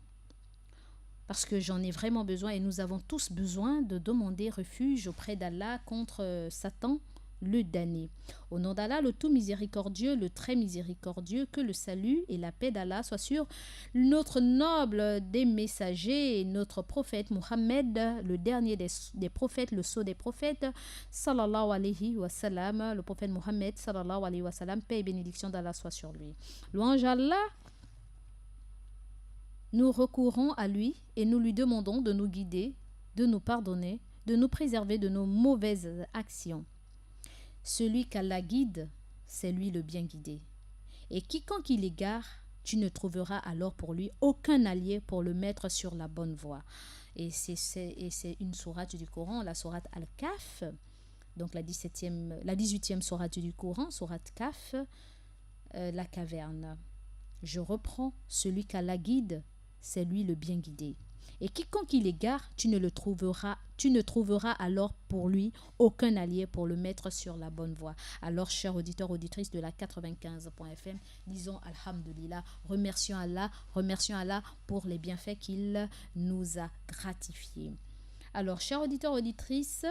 parce que j'en ai vraiment besoin, et nous avons tous besoin de demander refuge auprès d'Allah contre Satan, le damné. Au nom d'Allah, le tout miséricordieux, le très miséricordieux, que le salut et la paix d'Allah soient sur notre noble des messagers, notre prophète Mohammed, le dernier des prophètes, le sceau des prophètes, sallallahu alayhi wa sallam, le prophète Mohammed, sallallahu alayhi wa sallam, paix et bénédiction d'Allah soit sur lui. Louange à Allah, nous recourons à lui et nous lui demandons de nous guider, de nous pardonner, de nous préserver de nos mauvaises actions. Celui qu'Allah guide, c'est lui le bien guidé. Et quiconque il égare, tu ne trouveras alors pour lui aucun allié pour le mettre sur la bonne voie. Et c'est une sourate du Coran, la sourate Al-Kahf, donc la 18e sourate du Coran, sourate Kahf, la caverne. Je reprends, celui qu'Allah guide, c'est lui le bien guidé. Et quiconque il égare, tu ne trouveras alors pour lui aucun allié pour le mettre sur la bonne voie. Alors, chers auditeurs, auditrices de la 95.fm, disons Alhamdulillah, remercions Allah pour les bienfaits qu'il nous a gratifiés. Alors, chers auditeurs, auditrices,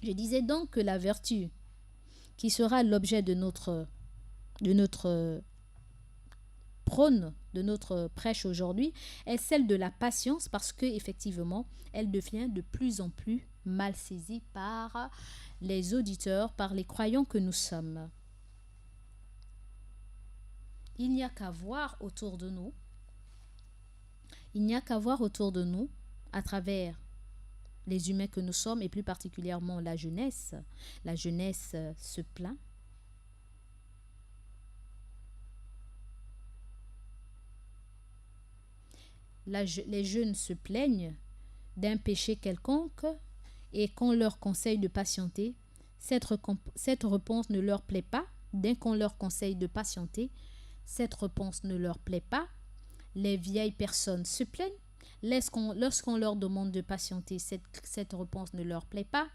je disais donc que la vertu qui sera l'objet de notre prône de notre prêche aujourd'hui est celle de la patience, parce que effectivement elle devient de plus en plus mal saisie par les auditeurs, par les croyants que nous sommes. Il n'y a qu'à voir autour de nous, à travers les humains que nous sommes, et plus particulièrement la jeunesse. La jeunesse se plaint. Les jeunes se plaignent d'un péché quelconque, et qu'on leur conseille de patienter, cette réponse ne leur plaît pas. Dès qu'on leur conseille de patienter, cette réponse ne leur plaît pas. Les vieilles personnes se plaignent. Lorsqu'on leur demande de patienter, cette réponse ne leur plaît pas.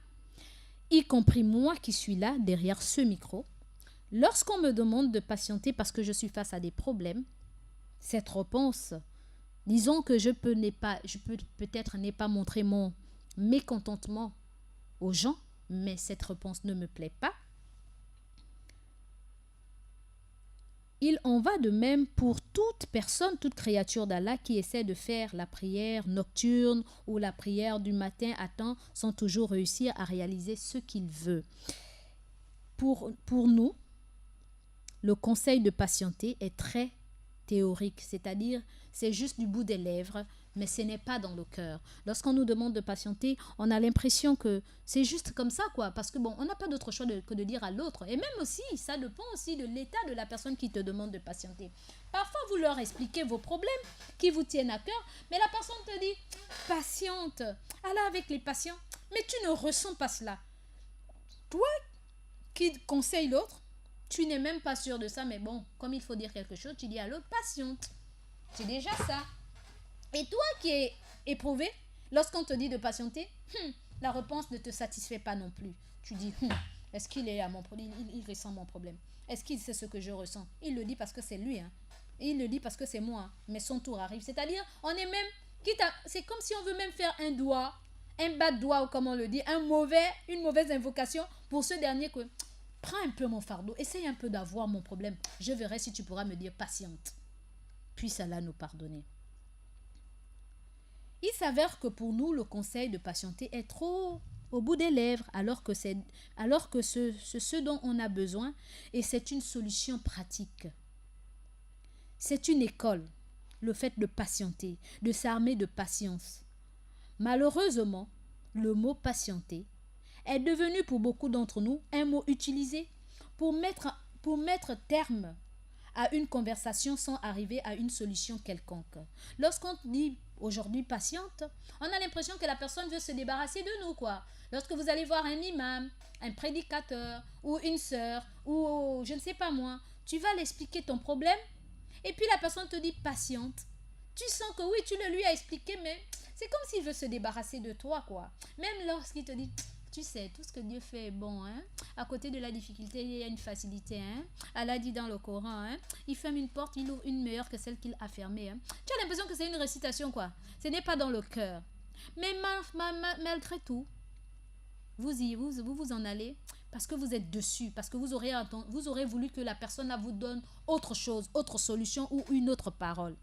Y compris moi qui suis là, derrière ce micro. Lorsqu'on me demande de patienter parce que je suis face à des problèmes, cette réponse, disons que je peux peut-être n'ai pas montré mon mécontentement aux gens, mais cette réponse ne me plaît pas. Il en va de même pour toute personne, toute créature d'Allah qui essaie de faire la prière nocturne ou la prière du matin à temps sans toujours réussir à réaliser ce qu'il veut. Pour nous, le conseil de patienter est très théorique, c'est-à-dire c'est juste du bout des lèvres, mais ce n'est pas dans le cœur. Lorsqu'on nous demande de patienter, on a l'impression que c'est juste comme ça, quoi, parce que bon, on n'a pas d'autre choix que de dire à l'autre. Et même aussi, ça dépend aussi de l'état de la personne qui te demande de patienter. Parfois, vous leur expliquez vos problèmes qui vous tiennent à cœur, mais la personne te dit « patiente, Allah avec les patients ». Mais tu ne ressens pas cela. Toi qui conseilles l'autre, tu n'es même pas sûr de ça, mais bon, comme il faut dire quelque chose, tu dis à l'autre, patiente. C'est déjà ça. Et toi qui es éprouvé, lorsqu'on te dit de patienter, la réponse ne te satisfait pas non plus. Tu dis, est-ce qu'il est à mon problème, il ressent mon problème. Est-ce qu'il sait ce que je ressens? Il le dit parce que c'est lui, hein. Et il le dit parce que c'est moi, hein. Mais son tour arrive. C'est-à-dire, on est même, c'est comme si on veut même faire un doigt, un bas de doigt, ou comme on le dit, une mauvaise invocation pour ce dernier que... Prends un peu mon fardeau, essaye un peu d'avoir mon problème. Je verrai si tu pourras me dire patiente. Puisse Allah nous pardonner. Il s'avère que pour nous, le conseil de patienter est trop au bout des lèvres, alors que c'est ce dont on a besoin, et c'est une solution pratique. C'est une école, le fait de patienter, de s'armer de patience. Malheureusement, le mot patienter est devenu pour beaucoup d'entre nous un mot utilisé pour mettre terme à une conversation sans arriver à une solution quelconque. Lorsqu'on dit aujourd'hui patiente, on a l'impression que la personne veut se débarrasser de nous, quoi. Lorsque vous allez voir un imam, un prédicateur ou une sœur ou je ne sais pas moi, tu vas l'expliquer ton problème et puis la personne te dit patiente. Tu sens que oui, tu le lui as expliqué, mais c'est comme s'il veut se débarrasser de toi, quoi. Même lorsqu'il te dit... Tu sais, tout ce que Dieu fait est bon, hein. À côté de la difficulté, il y a une facilité, hein. Allah dit dans le Coran, hein. Il ferme une porte, il ouvre une meilleure que celle qu'il a fermée, hein. Tu as l'impression que c'est une récitation, quoi. Ce n'est pas dans le cœur. Mais malgré tout, vous en allez parce que vous êtes dessus, parce que vous aurez voulu que la personne là vous donne autre chose, autre solution ou une autre parole.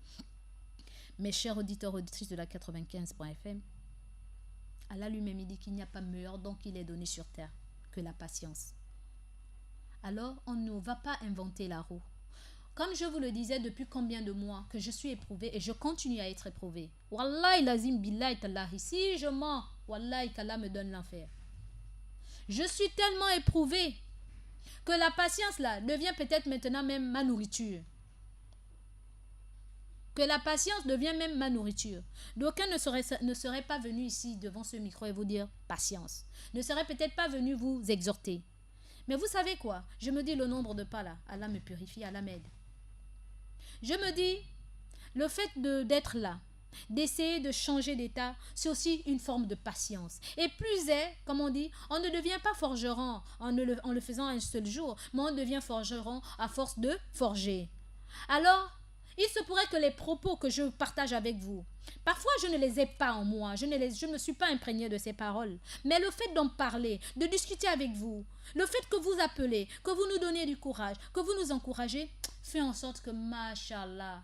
Mes chers auditeurs, auditrices de la 95.fm, Allah lui-même il dit qu'il n'y a pas meilleur don qu'il est donné sur terre que la patience. Alors, on ne va pas inventer la roue. Comme je vous le disais depuis combien de mois que je suis éprouvée et je continue à être éprouvée. Wallahi lazim billahi tallahi. Si je mens, wallahi qu'Allah me donne l'enfer. Je suis tellement éprouvée que la patience là devient peut-être maintenant même ma nourriture. Que la patience devient même ma nourriture. D'aucuns ne seraient pas venus ici devant ce micro et vous dire patience. Ne seraient peut-être pas venus vous exhorter. Mais vous savez quoi? Je me dis le nombre de pas là. Allah me purifie, Allah m'aide. Je me dis, le fait d'être là, d'essayer de changer d'état, c'est aussi une forme de patience. Et plus est, comme on dit, on ne devient pas forgeron en le faisant un seul jour, mais on devient forgeron à force de forger. Alors, il se pourrait que les propos que je partage avec vous, parfois je ne les ai pas en moi, je ne me suis pas imprégnée de ces paroles, mais le fait d'en parler, de discuter avec vous, le fait que vous appelez, que vous nous donnez du courage, que vous nous encouragez, fait en sorte que, machallah,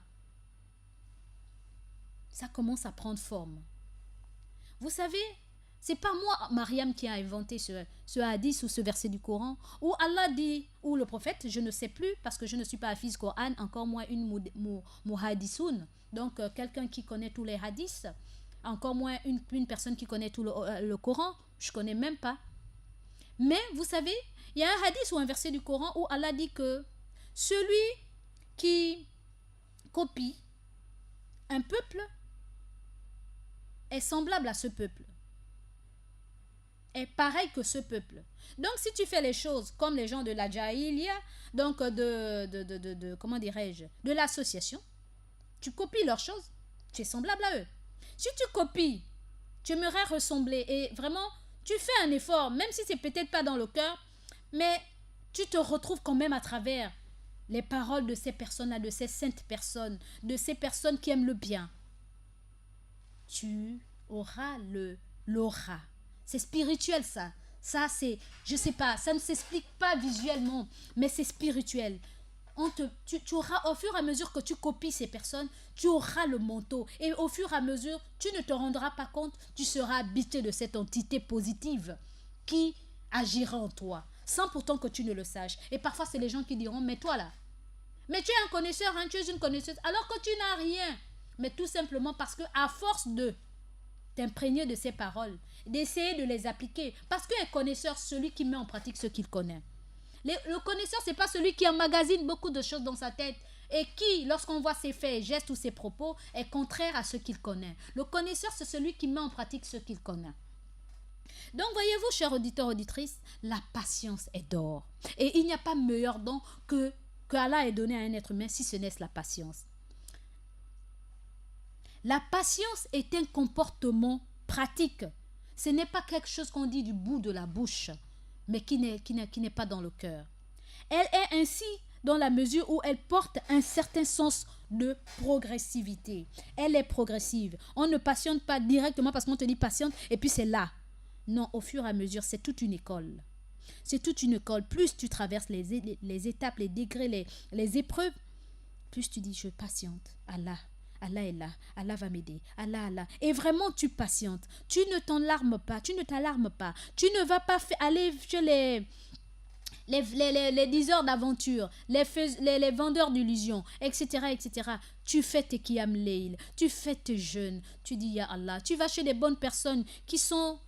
ça commence à prendre forme. Vous savez, c'est pas moi, Mariam, qui a inventé ce hadith ou ce verset du Coran, où Allah dit, ou le prophète, je ne sais plus, parce que je ne suis pas hafiz Coran, encore moins une muhaddisoun, donc quelqu'un qui connaît tous les hadiths, encore moins une personne qui connaît tout le Coran, je connais même pas. Mais vous savez, il y a un hadith ou un verset du Coran où Allah dit que celui qui copie un peuple est semblable à ce peuple, est pareil que ce peuple. Donc si tu fais les choses comme les gens de la Jahiliya, donc comment dirais-je, de l'association, tu copies leurs choses, tu es semblable à eux. Si tu copies, tu aimerais ressembler et vraiment tu fais un effort, même si c'est peut-être pas dans le cœur, mais tu te retrouves quand même à travers les paroles de ces personnes-là, de ces saintes personnes, de ces personnes qui aiment le bien. Tu auras l'aura. C'est spirituel ça. Ça c'est, je sais pas, ça ne s'explique pas visuellement, mais c'est spirituel. Tu auras, au fur et à mesure que tu copies ces personnes, tu auras le manteau. Et au fur et à mesure, tu ne te rendras pas compte, tu seras habité de cette entité positive qui agira en toi, sans pourtant que tu ne le saches. Et parfois, c'est les gens qui diront, mais toi là, mais tu es un connaisseur, hein, tu es une connaisseuse, alors que tu n'as rien. Mais tout simplement parce que à force de t'imprégner de ces paroles, d'essayer de les appliquer, parce qu'un connaisseur, celui qui met en pratique ce qu'il connaît. Le connaisseur, ce n'est pas celui qui emmagasine beaucoup de choses dans sa tête et qui, lorsqu'on voit ses faits, gestes ou ses propos, est contraire à ce qu'il connaît. Le connaisseur, c'est celui qui met en pratique ce qu'il connaît. Donc, voyez-vous, chers auditeurs, auditrices, la patience est d'or. Et il n'y a pas meilleur don que Allah ait donné à un être humain si ce n'est la patience. La patience est un comportement pratique. Ce n'est pas quelque chose qu'on dit du bout de la bouche, mais qui n'est pas dans le cœur. Elle est ainsi dans la mesure où elle porte un certain sens de progressivité. Elle est progressive. On ne patiente pas directement parce qu'on te dit patiente et puis c'est là. Non, au fur et à mesure, c'est toute une école. C'est toute une école. Plus tu traverses les étapes, les degrés, les épreuves, plus tu dis je patiente. Allah est là, Allah va m'aider, Allah. Et vraiment, tu patientes. Tu ne t'alarmes pas, tu ne vas pas aller chez les diseurs d'aventure, les vendeurs d'illusions, etc. Tu fais tes qiyam layl, tu fais tes jeûnes, tu dis ya Allah. Tu vas chez les bonnes personnes qui sont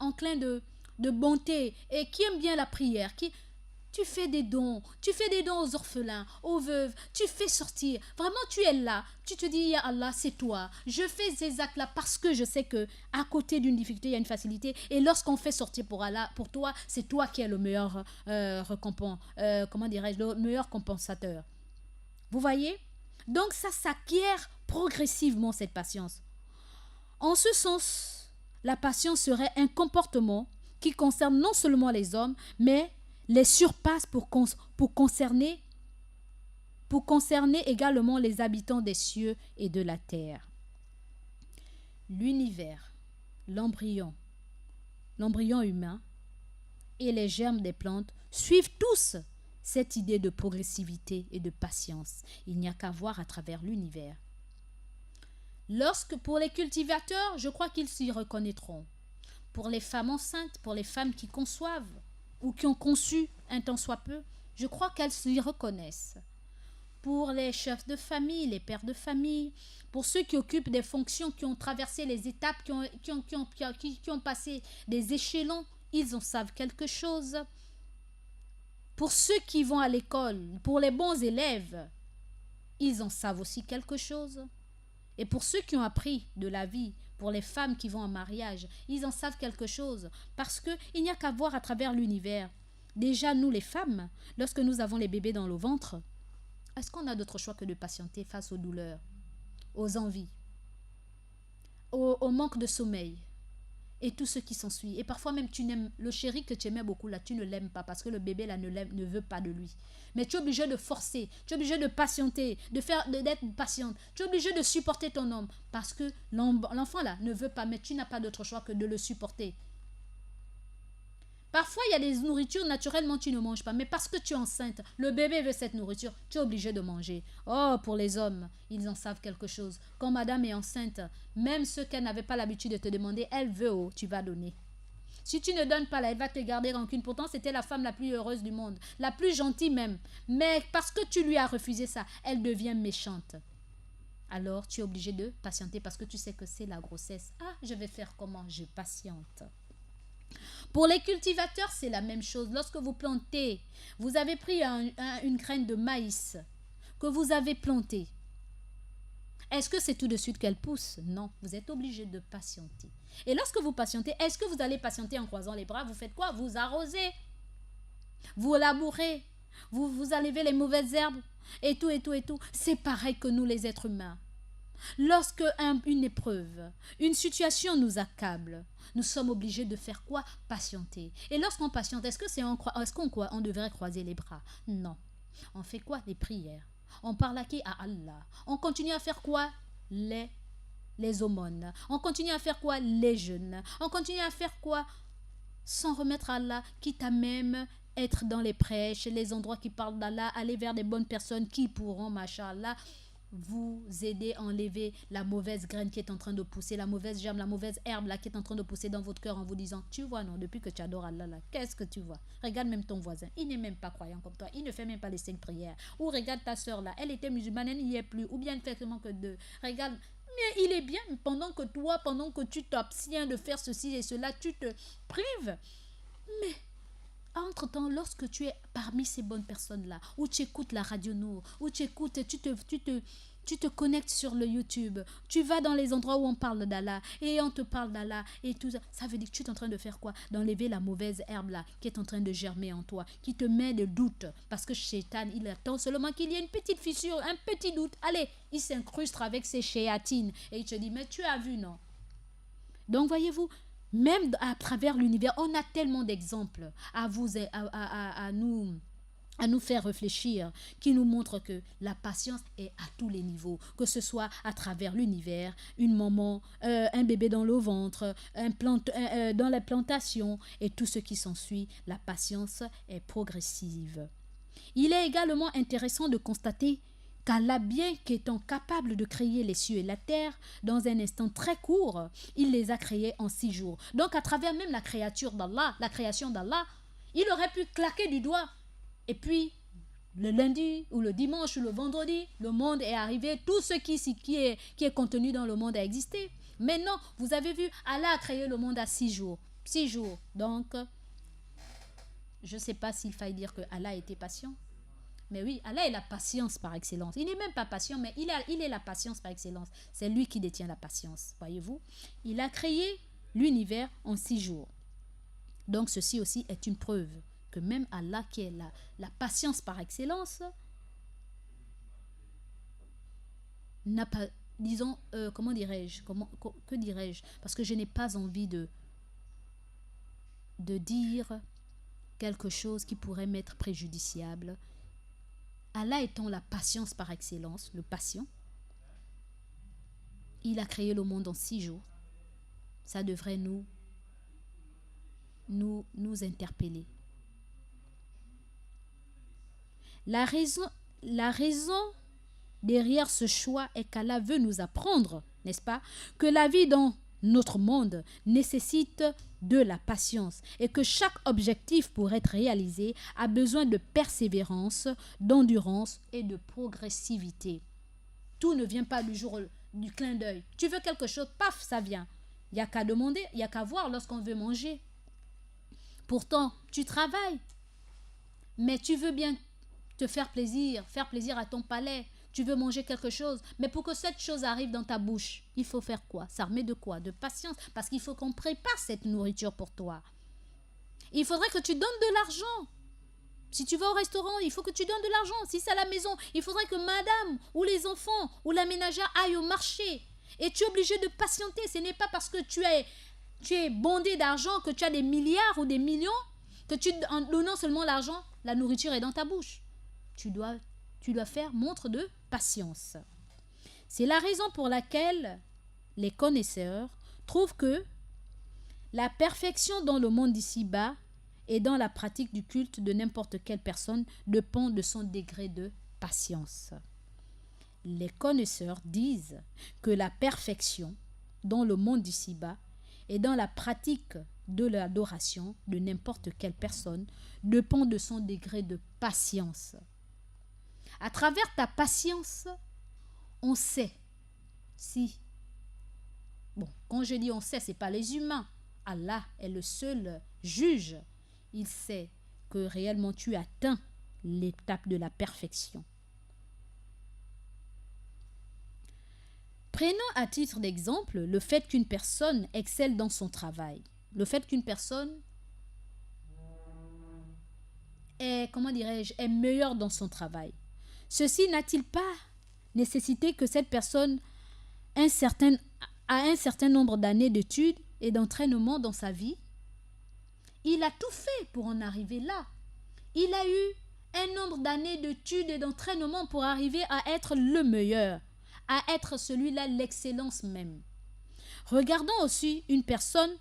enclins de bonté et qui aiment bien la prière, tu fais des dons aux orphelins, aux veuves, tu fais sortir. Vraiment, tu es là. Tu te dis, ya Allah, c'est toi. Je fais ces actes-là parce que je sais que à côté d'une difficulté, il y a une facilité. Et lorsqu'on fait sortir pour Allah, pour toi, c'est toi qui es le meilleur le meilleur compensateur. Vous voyez? Donc, ça s'acquiert progressivement, cette patience. En ce sens, la patience serait un comportement qui concerne non seulement les hommes, mais les surpasse pour concerner également les habitants des cieux et de la terre. L'univers, l'embryon humain et les germes des plantes suivent tous cette idée de progressivité et de patience. Il n'y a qu'à voir à travers l'univers. Pour les cultivateurs, je crois qu'ils s'y reconnaîtront. Pour les femmes enceintes, pour les femmes qui conçoivent, ou qui ont conçu un tant soit peu, je crois qu'elles s'y reconnaissent. Pour les chefs de famille, les pères de famille, pour ceux qui occupent des fonctions, qui ont traversé les étapes, qui ont passé des échelons, ils en savent quelque chose. Pour ceux qui vont à l'école, pour les bons élèves, ils en savent aussi quelque chose. Et pour ceux qui ont appris de la vie, pour les femmes qui vont en mariage, ils en savent quelque chose. Parce qu'il n'y a qu'à voir à travers l'univers. Déjà, nous les femmes, lorsque nous avons les bébés dans le ventre, est-ce qu'on a d'autre choix que de patienter face aux douleurs, aux envies, au manque de sommeil et tout ce qui s'ensuit. Et parfois même, le chéri que tu aimais beaucoup, là, tu ne l'aimes pas parce que le bébé là ne veut pas de lui. Mais tu es obligé de forcer, tu es obligé de patienter, d'être patiente. Tu es obligé de supporter ton homme parce que l'enfant là ne veut pas, mais tu n'as pas d'autre choix que de le supporter. Parfois, il y a des nourritures, naturellement, tu ne manges pas. Mais parce que tu es enceinte, le bébé veut cette nourriture, tu es obligé de manger. Oh, pour les hommes, ils en savent quelque chose. Quand madame est enceinte, même ce qu'elle n'avait pas l'habitude de te demander, elle veut, oh, tu vas donner. Si tu ne donnes pas, là, elle va te garder rancune. Pourtant, c'était la femme la plus heureuse du monde, la plus gentille même. Mais parce que tu lui as refusé ça, elle devient méchante. Alors, tu es obligé de patienter parce que tu sais que c'est la grossesse. Ah, je vais faire comment? Je patiente. Pour les cultivateurs, c'est la même chose. Lorsque vous plantez, vous avez pris une graine de maïs que vous avez plantée. Est-ce que c'est tout de suite qu'elle pousse? Non, vous êtes obligé de patienter. Et lorsque vous patientez, est-ce que vous allez patienter en croisant les bras? Vous faites quoi? Vous arrosez, vous labourez, vous enlevez les mauvaises herbes et tout. C'est pareil que nous les êtres humains. Lorsque une épreuve, une situation nous accable, nous sommes obligés de faire quoi? Patienter. Et lorsqu'on patiente, est-ce qu'on devrait croiser les bras? Non. On fait quoi? Les prières. On parle à qui? À Allah. On continue à faire quoi? Les aumônes. On continue à faire quoi? Les jeûnes. On continue à faire quoi? Sans remettre à Allah, quitte à même être dans les prêches, les endroits qui parlent d'Allah, aller vers des bonnes personnes qui pourront, machallah, vous aider à enlever la mauvaise graine qui est en train de pousser, la mauvaise germe, la mauvaise herbe là qui est en train de pousser dans votre cœur en vous disant, tu vois non, depuis que tu adores Allah là, qu'est-ce que tu vois? Regarde même ton voisin, il n'est même pas croyant comme toi, il ne fait même pas les 5 prières. Ou regarde ta soeur là, elle était musulmane, elle n'y est plus, ou bien elle fait seulement que 2. Regarde, mais il est bien pendant que tu t'abstiens de faire ceci et cela, tu te prives. Mais entre-temps, lorsque tu es parmi ces bonnes personnes-là, où tu écoutes la radio Nour, où tu écoutes, tu te connectes sur le YouTube, tu vas dans les endroits où on parle d'Allah, et on te parle d'Allah, et tout ça, ça veut dire que tu es en train de faire quoi? D'enlever la mauvaise herbe là, qui est en train de germer en toi, qui te met de doute, parce que Shaitan, il attend seulement qu'il y ait une petite fissure, un petit doute, allez, il s'incruste avec ses chéatines, et il te dit, mais tu as vu, non? Donc, voyez-vous, même à travers l'univers, on a tellement d'exemples à nous faire réfléchir, qui nous montrent que la patience est à tous les niveaux, que ce soit à travers l'univers, une maman, un bébé dans le ventre, dans la plantation et tout ce qui s'ensuit, la patience est progressive. Il est également intéressant de constater qu'Allah, bien qu'étant capable de créer les cieux et la terre dans un instant très court, il les a créés en 6 jours. Donc à travers même la création d'Allah, il aurait pu claquer du doigt. Et puis, le lundi ou le dimanche ou le vendredi, le monde est arrivé, tout ce qui est contenu dans le monde a existé. Mais non, vous avez vu, Allah a créé le monde à 6 jours. 6 jours. Donc, je ne sais pas s'il faille dire que Allah était patient. Mais oui, Allah est la patience par excellence. Il n'est même pas patient, mais il est la patience par excellence. C'est lui qui détient la patience, voyez-vous. Il a créé l'univers en 6 jours. Donc ceci aussi est une preuve que même Allah, qui est la patience par excellence, n'a pas, disons, que dirais-je? Parce que je n'ai pas envie de dire quelque chose qui pourrait m'être préjudiciable. Allah étant la patience par excellence, le patient, il a créé le monde en 6 jours. Ça devrait nous interpeller. La raison derrière ce choix est qu'Allah veut nous apprendre, n'est-ce pas, que la vie dans notre monde nécessite de la patience et que chaque objectif pour être réalisé a besoin de persévérance, d'endurance et de progressivité. Tout ne vient pas du clin d'œil. Tu veux quelque chose, paf, ça vient. Il n'y a qu'à demander, il n'y a qu'à voir lorsqu'on veut manger. Pourtant, tu travailles, mais tu veux bien te faire plaisir à ton palais. Tu veux manger quelque chose, mais pour que cette chose arrive dans ta bouche, il faut faire quoi? S'armer de quoi? De patience, parce qu'il faut qu'on prépare cette nourriture pour toi. Il faudrait que tu donnes de l'argent. Si tu vas au restaurant, il faut que tu donnes de l'argent. Si c'est à la maison, il faudrait que madame ou les enfants ou la ménagère aillent au marché. Et tu es obligé de patienter. Ce n'est pas parce que tu es bondé d'argent, que tu as des milliards ou des millions, que en donnant seulement l'argent, la nourriture est dans ta bouche. Tu dois faire montre de patience. C'est la raison pour laquelle les connaisseurs trouvent que la perfection dans le monde d'ici-bas et dans la pratique du culte de n'importe quelle personne dépend de son degré de patience. Les connaisseurs disent que la perfection dans le monde d'ici-bas et dans la pratique de l'adoration de n'importe quelle personne dépend de son degré de patience. À travers ta patience, on sait si... Bon, quand je dis on sait, ce n'est pas les humains. Allah est le seul juge. Il sait que réellement tu atteins l'étape de la perfection. Prenons à titre d'exemple le fait qu'une personne excelle dans son travail. Le fait qu'une personne est meilleure dans son travail. Ceci n'a-t-il pas nécessité que cette personne à un certain nombre d'années d'études et d'entraînement dans sa vie, il a tout fait pour en arriver là. Il a eu un nombre d'années d'études et d'entraînement pour arriver à être le meilleur, à être celui-là, l'excellence même. Regardons aussi une personne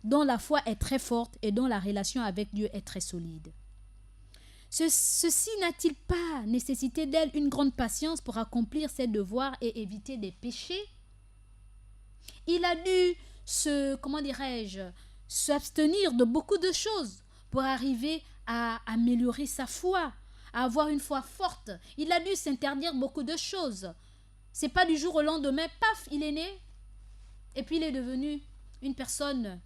dont la foi est très forte et dont la relation avec Dieu est très solide. Ceci n'a-t-il pas nécessité d'elle une grande patience pour accomplir ses devoirs et éviter des péchés? Il a dû s'abstenir de beaucoup de choses pour arriver à améliorer sa foi, à avoir une foi forte. Il a dû s'interdire beaucoup de choses. C'est pas du jour au lendemain, paf, il est né. Et puis il est devenu une personne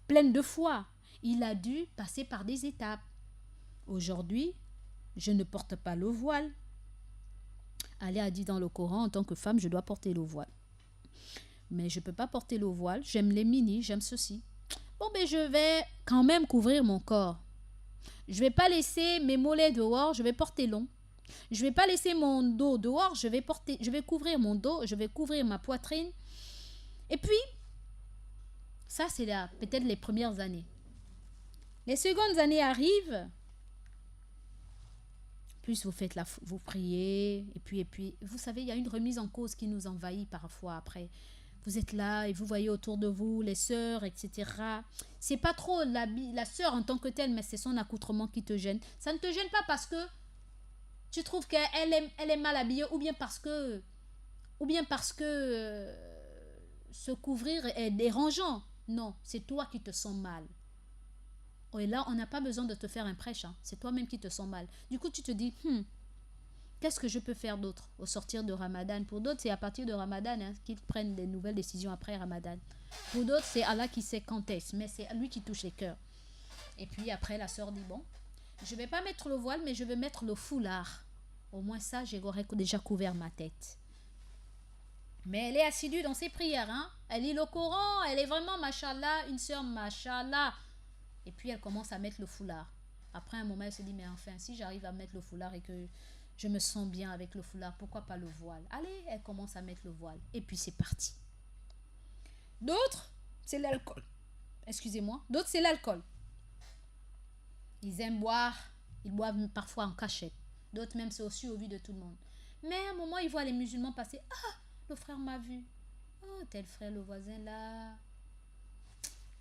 pleine de foi. Il a dû passer par des étapes. Aujourd'hui, je ne porte pas le voile. Allah a dit dans le Coran, en tant que femme, je dois porter le voile. Mais je ne peux pas porter le voile. J'aime les mini, j'aime ceci. Bon, ben je vais quand même couvrir mon corps. Je ne vais pas laisser mes mollets dehors, je vais porter long. Je ne vais pas laisser mon dos dehors, je vais couvrir mon dos, je vais couvrir ma poitrine. Et puis, ça c'est peut-être les premières années. Les secondes années arrivent. Plus vous priez, et puis, vous savez, il y a une remise en cause qui nous envahit parfois après. Vous êtes là et vous voyez autour de vous les sœurs, etc. C'est pas trop la sœur en tant que telle, mais c'est son accoutrement qui te gêne. Ça ne te gêne pas parce que tu trouves qu'elle est mal habillée ou bien parce que se couvrir est dérangeant. Non, c'est toi qui te sens mal. Et là, on n'a pas besoin de te faire un prêche. Hein. C'est toi-même qui te sens mal. Du coup, tu te dis, qu'est-ce que je peux faire d'autre au sortir de Ramadan? Pour d'autres, c'est à partir de Ramadan qu'ils prennent des nouvelles décisions après Ramadan. Pour d'autres, c'est Allah qui sait quand est-ce, mais c'est lui qui touche les cœurs. Et puis après, la sœur dit, bon, je ne vais pas mettre le voile, mais je vais mettre le foulard. Au moins ça, j'aurais déjà couvert ma tête. Mais elle est assidue dans ses prières. Hein? Elle lit le Coran, elle est vraiment, machallah, une sœur, machallah. Et puis elle commence à mettre le foulard. Après un moment, elle se dit, mais enfin, si j'arrive à mettre le foulard et que je me sens bien avec le foulard, pourquoi pas le voile? Allez, elle commence à mettre le voile. Et puis c'est parti. D'autres, c'est l'alcool. Excusez-moi. D'autres, c'est l'alcool. Ils aiment boire. Ils boivent parfois en cachette. D'autres même, c'est aussi au vu de tout le monde. Mais à un moment, ils voient les musulmans passer. Ah, le frère m'a vu. Oh, tel frère, le voisin là.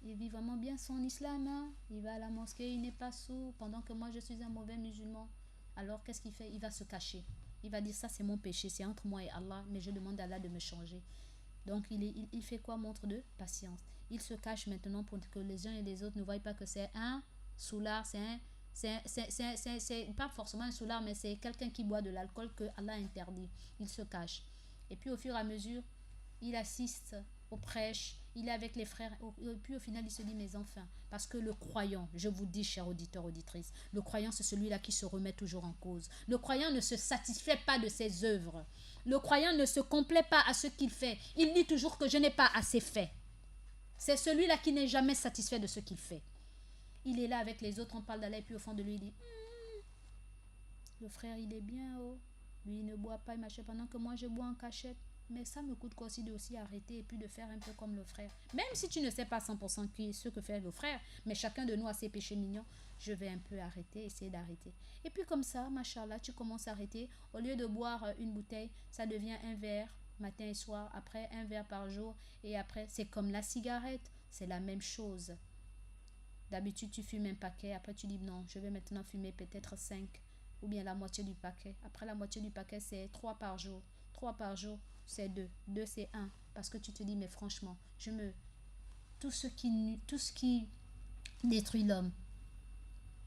Il vit vraiment bien son islam. Hein? Il va à la mosquée, il n'est pas sourd. Pendant que moi, je suis un mauvais musulman. Alors, qu'est-ce qu'il fait? Il va se cacher. Il va dire, ça, c'est mon péché. C'est entre moi et Allah. Mais je demande à Allah de me changer. Donc, il fait quoi? Montre de patience. Il se cache maintenant pour que les uns et les autres ne voient pas que c'est un soulard. C'est pas forcément un soulard, mais c'est quelqu'un qui boit de l'alcool que Allah interdit. Il se cache. Et puis, au fur et à mesure, il assiste au prêche, il est avec les frères, et puis au final il se dit, mes enfants, parce que le croyant, je vous dis, chers auditeurs, auditrices, le croyant c'est celui-là qui se remet toujours en cause. Le croyant ne se satisfait pas de ses œuvres. Le croyant ne se complaît pas à ce qu'il fait. Il dit toujours que je n'ai pas assez fait. C'est celui-là qui n'est jamais satisfait de ce qu'il fait. Il est là avec les autres, on parle d'Allah, et puis au fond de lui il dit, le frère il est bien, oh. Lui il ne boit pas, il m'achète pendant que moi je bois en cachette. Mais ça me coûte quoi aussi de aussi arrêter et puis de faire un peu comme le frère. Même si tu ne sais pas 100% ce que fait le frère, mais chacun de nous a ses péchés mignons, je vais un peu arrêter, essayer d'arrêter. Et puis comme ça, machallah, tu commences à arrêter. Au lieu de boire une bouteille, ça devient un verre matin et soir, après un verre par jour. Et après, c'est comme la cigarette, c'est la même chose. D'habitude, tu fumes un paquet, après tu dis non, je vais maintenant fumer peut-être 5 ou bien la moitié du paquet. Après la moitié du paquet, c'est 3 par jour. 3 par jour, c'est 2. 2, c'est 1. Parce que tu te dis, mais franchement, tout ce qui détruit l'homme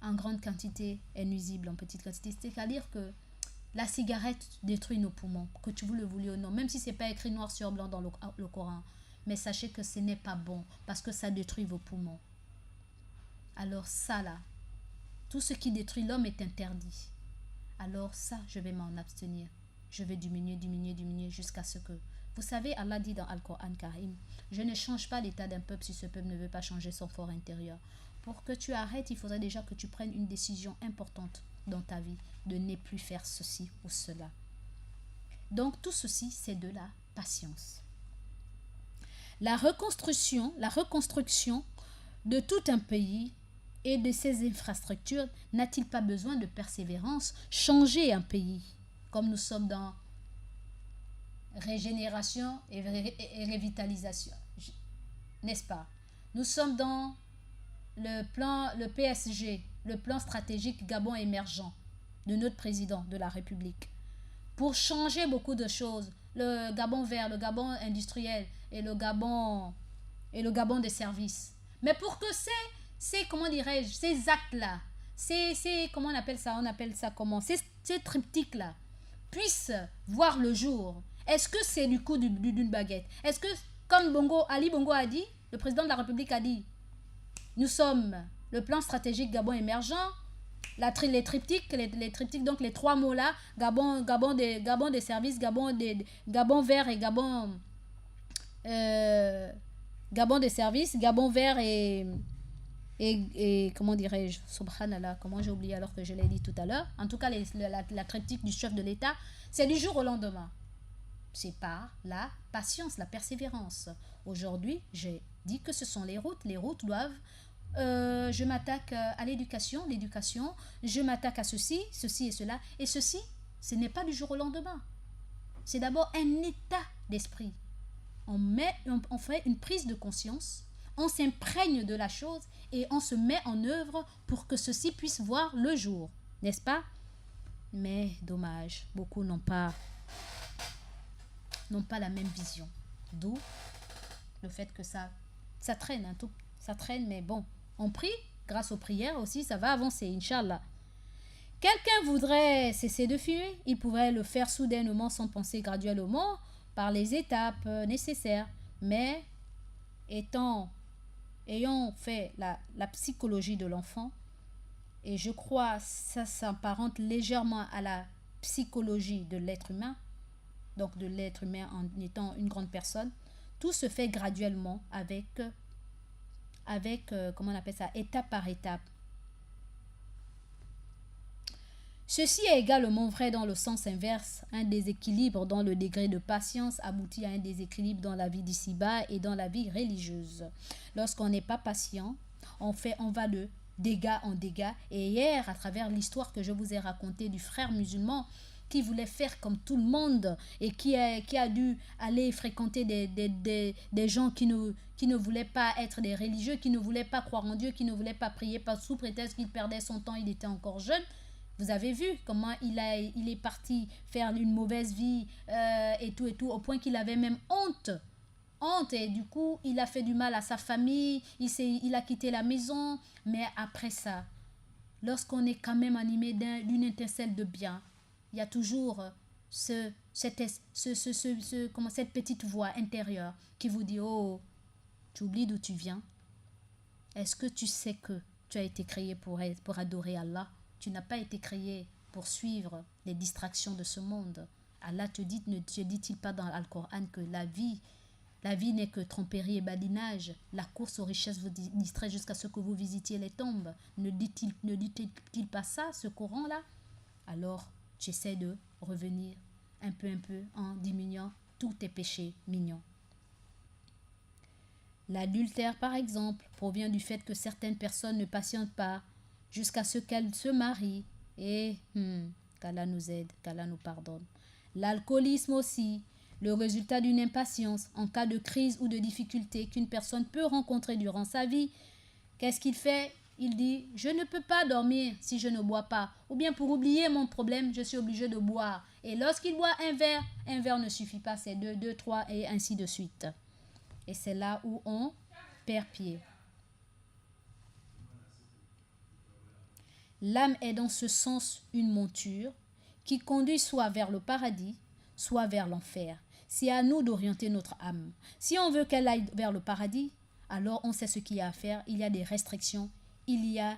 en grande quantité est nuisible en petite quantité. C'est-à-dire que la cigarette détruit nos poumons, que tu le vouliez ou non, même si ce n'est pas écrit noir sur blanc dans le Coran. Mais sachez que ce n'est pas bon parce que ça détruit vos poumons. Alors ça là, tout ce qui détruit l'homme est interdit. Alors ça, je vais m'en abstenir. Je vais diminuer jusqu'à ce que... Vous savez, Allah dit dans Al-Qur'an Karim, je ne change pas l'état d'un peuple si ce peuple ne veut pas changer son fort intérieur. Pour que tu arrêtes, il faudrait déjà que tu prennes une décision importante dans ta vie, de ne plus faire ceci ou cela. Donc tout ceci, c'est de la patience. La reconstruction de tout un pays et de ses infrastructures n'a-t-il pas besoin de persévérance? Changer un pays, comme nous sommes dans régénération et revitalisation, n'est-ce pas? Nous sommes dans le PSG, le plan stratégique Gabon émergent de notre président de la République, pour changer beaucoup de choses, le Gabon vert, le Gabon industriel et le Gabon des services. Mais pour que comment dirais-je, ces actes-là, comment on appelle ça comment, ces triptyques-là puissent voir le jour. Est-ce que c'est du coup d'une baguette? Est-ce que, comme Ali Bongo a dit, le président de la République a dit, nous sommes le plan stratégique Gabon émergent, les triptyques, donc les trois mots-là, Gabon des services, Gabon vert et Gabon des services, Gabon vert et comment dirais-je, subhanallah, comment j'ai oublié alors que je l'ai dit tout à l'heure. En tout cas, la triptyque du chef de l'État, c'est du jour au lendemain. C'est par la patience, la persévérance. Aujourd'hui, j'ai dit que ce sont les routes. Les routes doivent... je m'attaque à l'éducation, je m'attaque à ceci et cela. Et ceci, ce n'est pas du jour au lendemain. C'est d'abord un état d'esprit. On fait une prise de conscience, on s'imprègne de la chose et on se met en œuvre pour que ceci puisse voir le jour, n'est-ce pas? Mais dommage, beaucoup n'ont pas la même vision. D'où le fait que ça traîne un tout, ça traîne, mais bon, on prie, grâce aux prières aussi, ça va avancer, Inch'Allah. Quelqu'un voudrait cesser de fumer, il pourrait le faire soudainement sans penser graduellement par les étapes nécessaires, mais ayant fait la psychologie de l'enfant, et je crois ça s'apparente légèrement à la psychologie de l'être humain, donc de l'être humain en étant une grande personne, tout se fait graduellement avec comment on appelle ça, étape par étape. Ceci est également vrai dans le sens inverse. Un déséquilibre dans le degré de patience aboutit à un déséquilibre dans la vie d'ici-bas et dans la vie religieuse. Lorsqu'on n'est pas patient, on va de dégâts en dégâts. Et hier, à travers l'histoire que je vous ai racontée du frère musulman qui voulait faire comme tout le monde et qui a dû aller fréquenter des gens qui ne voulaient pas être des religieux, qui ne voulaient pas croire en Dieu, qui ne voulaient pas prier, pas sous prétexte qu'il perdait son temps, il était encore jeune. Vous avez vu comment il est parti faire une mauvaise vie et tout, au point qu'il avait même honte, et du coup, il a fait du mal à sa famille, il a quitté la maison. Mais après ça, lorsqu'on est quand même animé d'une étincelle de bien, il y a toujours cette petite voix intérieure qui vous dit « Oh, tu oublies d'où tu viens? Est-ce que tu sais que tu as été créé pour adorer Allah? Tu n'as pas été créé pour suivre les distractions de ce monde. Allah ne te dit-il pas dans Al-Coran que la vie n'est que tromperie et badinage? La course aux richesses vous distrait jusqu'à ce que vous visitiez les tombes. Ne dit-il pas ça, ce Coran-là? Alors, tu essaies de revenir un peu en diminuant tous tes péchés mignons. L'adultère, par exemple, provient du fait que certaines personnes ne patientent pas jusqu'à ce qu'elles se marient. Et qu'Allah nous aide, qu'Allah nous pardonne. L'alcoolisme aussi, le résultat d'une impatience en cas de crise ou de difficulté qu'une personne peut rencontrer durant sa vie. Qu'est-ce qu'il fait? Il dit « Je ne peux pas dormir si je ne bois pas. Ou bien pour oublier mon problème, je suis obligé de boire. » Et lorsqu'il boit un verre ne suffit pas, c'est 2, 3 et ainsi de suite. Et c'est là où on perd pied. L'âme est dans ce sens une monture qui conduit soit vers le paradis, soit vers l'enfer. C'est à nous d'orienter notre âme. Si on veut qu'elle aille vers le paradis, alors on sait ce qu'il y a à faire. Il y a des restrictions, il y a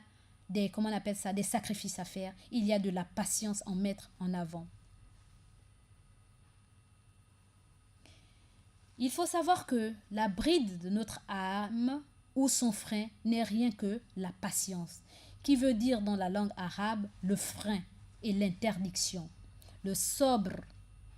des sacrifices à faire. Il y a de la patience à mettre en avant. Il faut savoir que la bride de notre âme ou son frein n'est rien que la patience, qui veut dire dans la langue arabe le frein et l'interdiction. Le sobre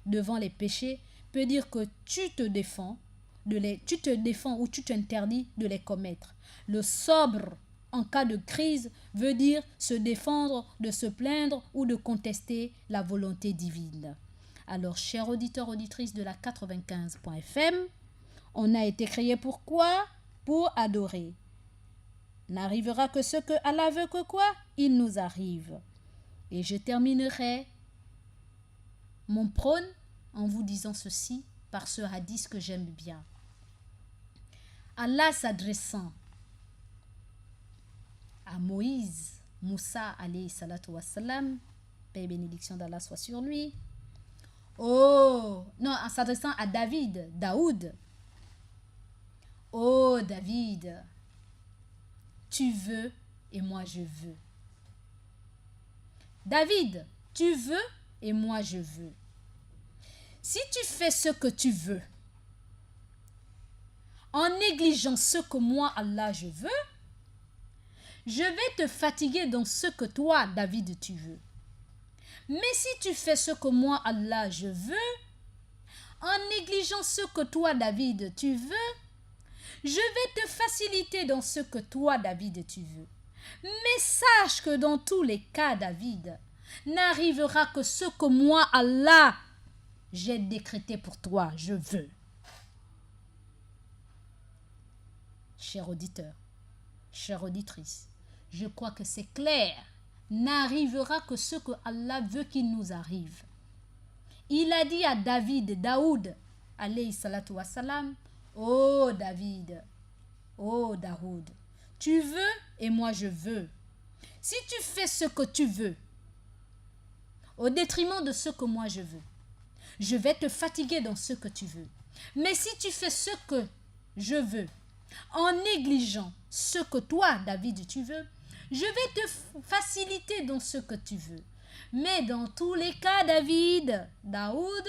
devant les péchés, peut dire que tu te défends, ou tu t'interdis de les commettre. Le sobre, en cas de crise, veut dire se défendre, de se plaindre ou de contester la volonté divine. Alors, chers auditeurs, auditrices de la 95.fm, on a été créé pour quoi? Pour adorer. N'arrivera que ce que Allah veut que quoi? Il nous arrive. Et je terminerai mon prône en vous disant ceci par ce hadith que j'aime bien. Allah s'adressant à Moïse, Moussa alayhi salatu wassalam, paix et bénédiction d'Allah soit sur lui. Oh, non, en s'adressant à Daoud. Oh David, tu veux et moi je veux. David, tu veux et moi je veux. Si tu fais ce que tu veux, en négligeant ce que moi, Allah, je veux, je vais te fatiguer dans ce que toi, David, tu veux. Mais si tu fais ce que moi, Allah, je veux, en négligeant ce que toi, David, tu veux, je vais te faciliter dans ce que toi, David, tu veux. Mais sache que dans tous les cas, David, n'arrivera que ce que moi, Allah, j'ai décrété pour toi, je veux. Chers auditeurs, chères auditrices, je crois que c'est clair. N'arrivera que ce que Allah veut qu'il nous arrive. Il a dit à Daoud, alayhi salatu wassalam, oh David, oh Daoud, tu veux et moi je veux. Si tu fais ce que tu veux, au détriment de ce que moi je veux, je vais te fatiguer dans ce que tu veux. Mais si tu fais ce que je veux, en négligeant ce que toi, David, tu veux, je vais te faciliter dans ce que tu veux. Mais dans tous les cas, Daoud,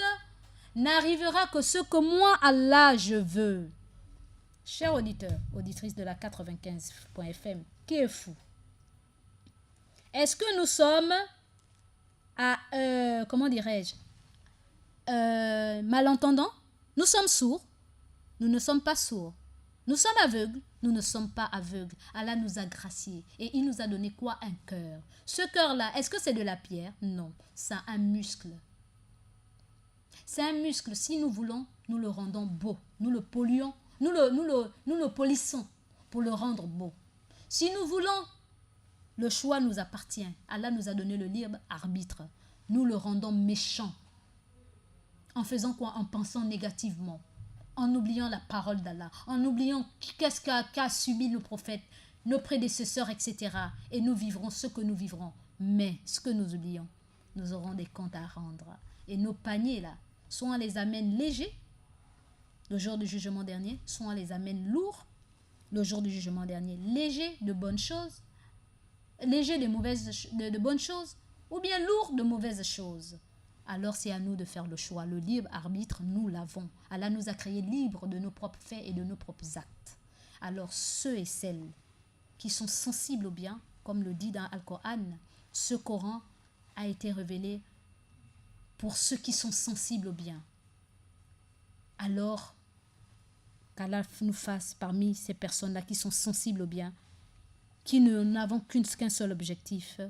n'arrivera que ce que moi, Allah, je veux. Chers auditeurs, auditrices de la 95.fm, qui est fou? Est-ce que nous sommes malentendants? Nous sommes sourds? Nous ne sommes pas sourds. Nous sommes aveugles, nous ne sommes pas aveugles. Allah nous a graciés et il nous a donné quoi? Un cœur. Ce cœur-là, est-ce que c'est de la pierre? Non, c'est un muscle. C'est un muscle. Si nous voulons, nous le rendons beau. Nous le polluons, nous le polissons pour le rendre beau. Si nous voulons, le choix nous appartient. Allah nous a donné le libre arbitre. Nous le rendons méchant. En faisant quoi? En pensant négativement. En oubliant la parole d'Allah, en oubliant qu'est-ce qu'a subi nos prophètes, nos prédécesseurs, etc. Et nous vivrons ce que nous vivrons. Mais ce que nous oublions, nous aurons des comptes à rendre. Et nos paniers, là, soit on les amène légers, le jour du jugement dernier, soit on les amène lourds, le jour du jugement dernier, légers de bonnes choses, légers de bonnes choses, ou bien lourds de mauvaises choses. Alors c'est à nous de faire le choix. Le libre arbitre, nous l'avons. Allah nous a créés libres de nos propres faits et de nos propres actes. Alors ceux et celles qui sont sensibles au bien, comme le dit dans Al-Coran, ce Coran a été révélé pour ceux qui sont sensibles au bien. Alors qu'Allah nous fasse parmi ces personnes-là qui sont sensibles au bien, qui n'avons qu'un seul objectif,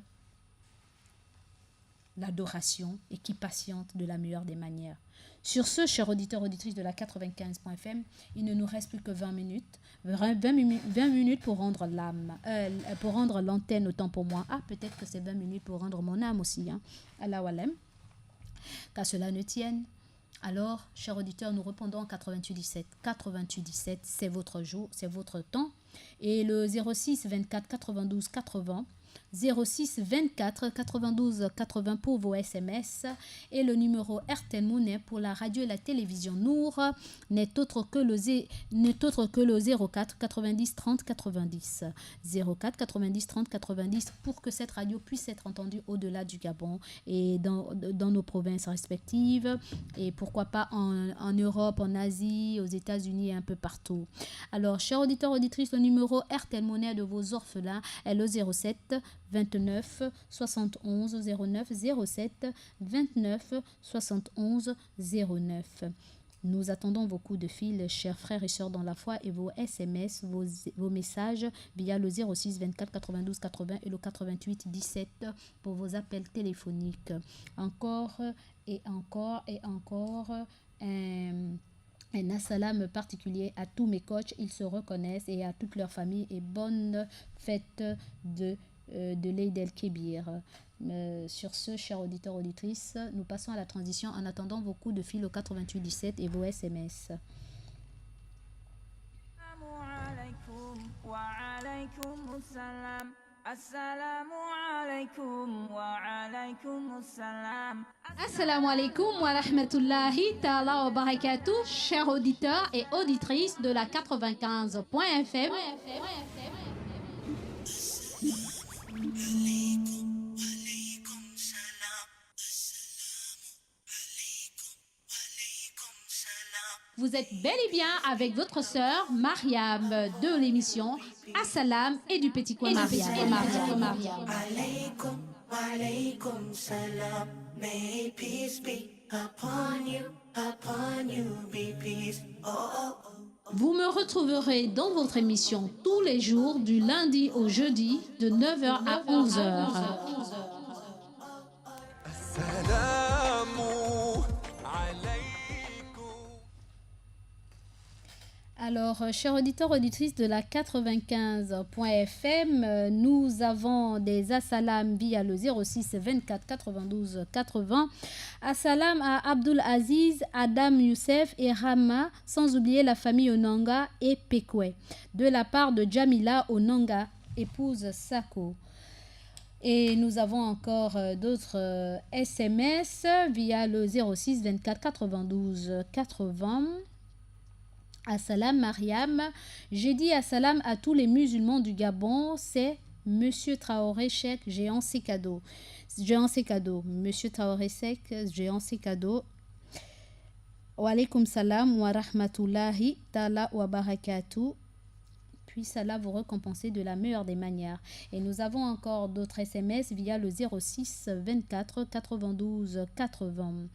l'adoration, et qui patiente de la meilleure des manières. Sur ce, chers auditeurs, auditrices de la 95.fm, il ne nous reste plus que 20 minutes. 20 minutes pour rendre l'âme, pour rendre l'antenne autant pour moi. Ah, peut-être que c'est 20 minutes pour rendre mon âme aussi. Hein. Allah walem. Qu'à cela ne tienne. Alors, chers auditeurs, nous répondons en 88-17. 88-17, c'est votre jour, c'est votre temps. Et le 06 24 92 80. 06 24 92 80 pour vos SMS et le numéro RTL Monnaie pour la radio et la télévision Nour n'est autre que le 04 90 30 90 04 90 30 90 pour que cette radio puisse être entendue au-delà du Gabon et dans nos provinces respectives et pourquoi pas en Europe, en Asie, aux États-Unis et un peu partout. Alors, chers auditeurs, auditrices, le numéro RTL Monnaie de vos orphelins est le 07 29 71 09 07 29 71 09. Nous attendons vos coups de fil, chers frères et sœurs dans la foi, et vos SMS, vos messages via le 06 24 92 80 et le 88 17 pour vos appels téléphoniques. Encore et encore et encore. Un assalam particulier à tous mes coachs, ils se reconnaissent, et à toute leur famille, et bonne fête de l'Eid el-Kébir. Sur ce, chers auditeurs, auditrices, nous passons à la transition en attendant vos coups de fil au 88 17 et vos SMS. Assalamu alaikum wa alaikum salam. Assalamu alaikum wa rahmatullahi ta'ala wa barakatuh, chers auditeurs et auditrices de la 95.fm. Vous êtes bel et bien avec votre sœur Mariam de l'émission Assalam et du petit coin Mariam. Alaikum, alaikum salam. May peace be upon you, be peace. Oh, oh, oh. Vous me retrouverez dans votre émission tous les jours du lundi au jeudi de 9h à 11h. Alors, chers auditeurs, auditrices de la 95.fm, nous avons des assalam via le 06 24 92 80. Assalam à Abdul Aziz, Adam Youssef et Rama, sans oublier la famille Onanga et Pekwe, de la part de Jamila Onanga, épouse Sako. Et nous avons encore d'autres SMS via le 06 24 92 80. Assalam Mariam, j'ai dit assalam à tous les musulmans du Gabon, c'est Monsieur Traoré Cheikh, géant ses cadeaux. Monsieur Traoré Cheikh, géant ses cadeaux. Wa alaykum salam wa rahmatullahi ta'ala wa barakatuh. Puisse Allah vous récompenser de la meilleure des manières. Et nous avons encore d'autres SMS via le 06 24 92 80.